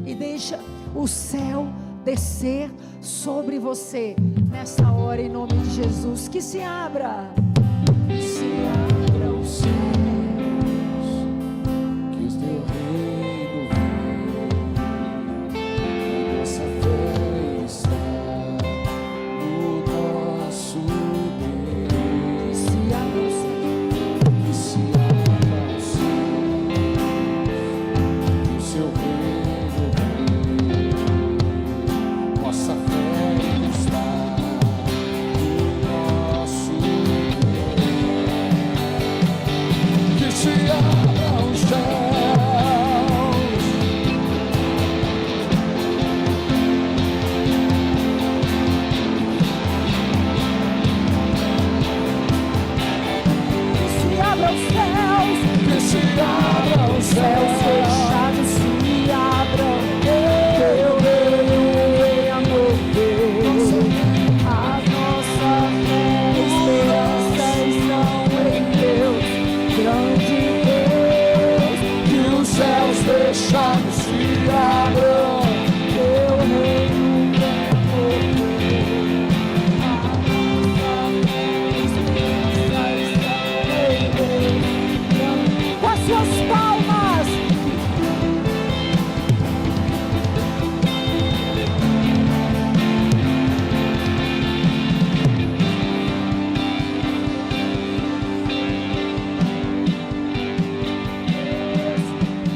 E deixa o céu descer sobre você nessa hora, em nome de Jesus. Que se abra o céu. Que o teu reino venha, nossa fé está no nosso Deus. Que se abra o céu, que o seu reino venha, nossa fé está no nosso Deus. Que se abra os céus. Se abra os céus, Que se abra os céus céus. fechados se abram. Teu reino venha mover. A nossa fé e esperança estão em Deus, grande Deus. Que os céus fechados se abram. Teu reino venha mover. A nossa fé e esperança estão em Deus. Com as suas palmas.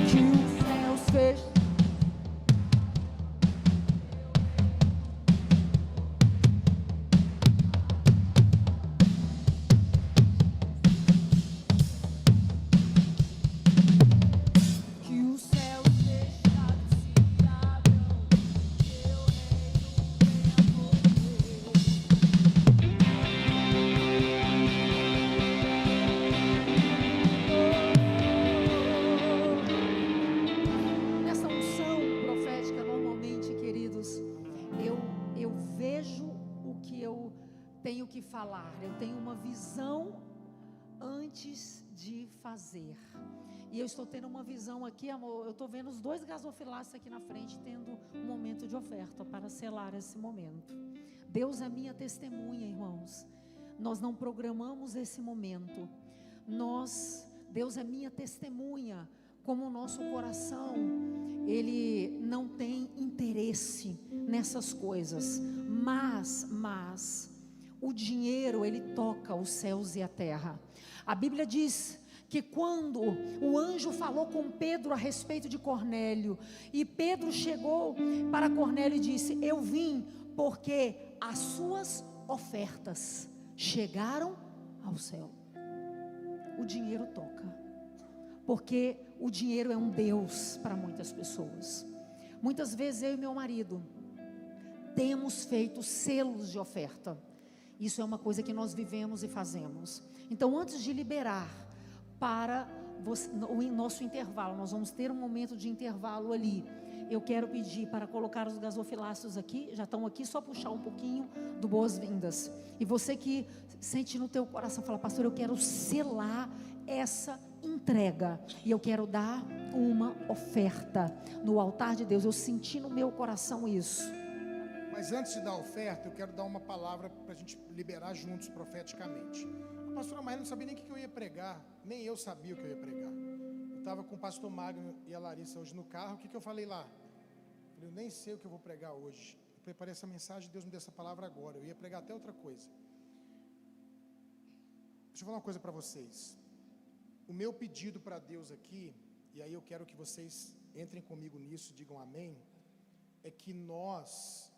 Que os céus fecham. Que os céus fechados se abram, teu reino venha mover. Nessa unção profética, normalmente, queridos, eu vejo o que eu tenho que falar, eu tenho uma visão antes de fazer. E eu estou tendo uma visão aqui, amor. Eu estou vendo os 2 gasofilácios aqui na frente, tendo um momento de oferta para selar esse momento. Deus é minha testemunha, irmãos. Nós não programamos esse momento. Deus é minha testemunha. Como o nosso coração, ele não tem interesse nessas coisas. Mas o dinheiro, ele toca os céus e a terra. A Bíblia diz que quando o anjo falou com Pedro a respeito de Cornélio, e Pedro chegou para Cornélio e disse: eu vim porque as suas ofertas chegaram ao céu. O dinheiro toca, porque o dinheiro é um Deus para muitas pessoas. Muitas vezes eu e meu marido temos feito selos de oferta. Isso é uma coisa que nós vivemos e fazemos. Então, antes de liberar para o nosso intervalo, nós vamos ter um momento de intervalo ali. Eu quero pedir para colocar os gasofilácios aqui, já estão aqui, só puxar um pouquinho do boas-vindas. E você que sente no teu coração, fala: pastor, eu quero selar essa entrega, e eu quero dar uma oferta no altar de Deus. Eu senti no meu coração isso. Mas antes de dar a oferta, eu quero dar uma palavra para a gente liberar juntos profeticamente. A pastora Maria não sabia nem o que eu ia pregar, nem eu sabia o que eu ia pregar. Eu estava com o pastor Magno e a Larissa hoje no carro. O que eu falei lá? Eu falei: eu nem sei o que eu vou pregar hoje. Eu preparei essa mensagem, Deus me deu essa palavra agora. Eu ia pregar até outra coisa. Deixa eu falar uma coisa para vocês. O meu pedido para Deus aqui, e aí eu quero que vocês entrem comigo nisso, digam amém, é que nós,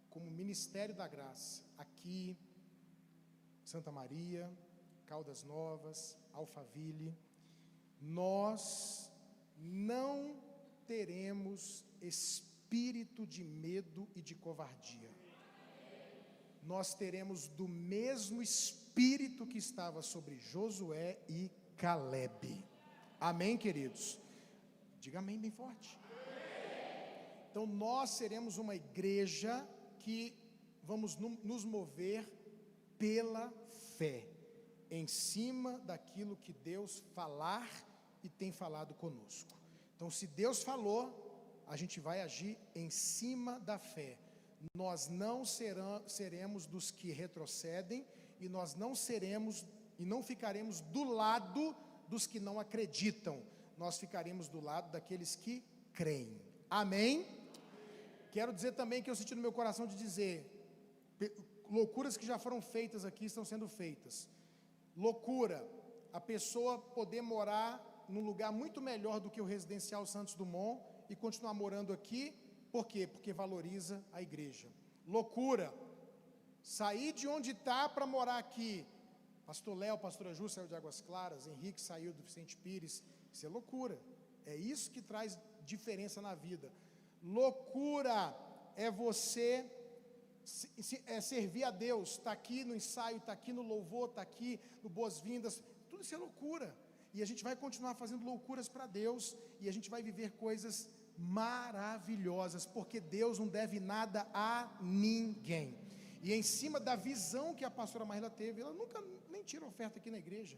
como Ministério da Graça, aqui, Santa Maria, Caldas Novas, Alphaville, nós não teremos espírito de medo e de covardia. Nós teremos do mesmo espírito que estava sobre Josué e Caleb. Amém, queridos? Diga amém bem forte. Então nós seremos uma igreja que vamos nos mover pela fé, em cima daquilo que Deus falar e tem falado conosco. Então, se Deus falou, a gente vai agir em cima da fé. Nós não seremos dos que retrocedem, e nós não seremos e não ficaremos do lado dos que não acreditam. Nós ficaremos do lado daqueles que creem. Amém? Quero dizer também que eu senti no meu coração de dizer, loucuras que já foram feitas aqui estão sendo feitas. Loucura, a pessoa poder morar num lugar muito melhor do que o residencial Santos Dumont e continuar morando aqui. Por quê? Porque valoriza a igreja. Loucura, sair de onde está para morar aqui. Pastor Léo, pastora Ju saiu de Águas Claras, Henrique saiu do Vicente Pires. Isso é loucura. É isso que traz diferença na vida. Loucura é você servir a Deus. Está aqui no ensaio, está aqui no louvor, está aqui no boas-vindas. Tudo isso é loucura. E a gente vai continuar fazendo loucuras para Deus, e a gente vai viver coisas maravilhosas, porque Deus não deve nada a ninguém. E em cima da visão que a pastora Marila teve, ela nunca nem tira oferta aqui na igreja,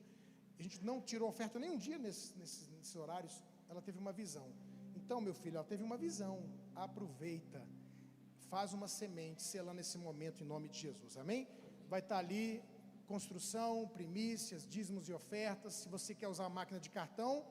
a gente não tirou oferta nem um dia nesses horários. Ela teve uma visão. Então, meu filho, ela teve uma visão. Aproveita, faz uma semente, selando esse momento em nome de Jesus, amém? Vai estar ali construção, primícias, dízimos e ofertas. Se você quer usar a máquina de cartão,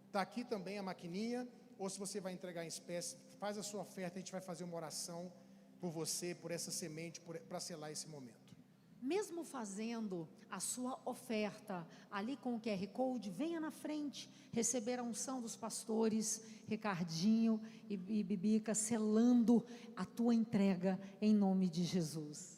está aqui também a maquininha. Ou se você vai entregar em espécie, faz a sua oferta, a gente vai fazer uma oração por você, por essa semente, para selar esse momento. Mesmo fazendo a sua oferta ali com o QR Code, venha na frente receber a unção dos pastores Ricardinho e Bibica, selando a tua entrega em nome de Jesus.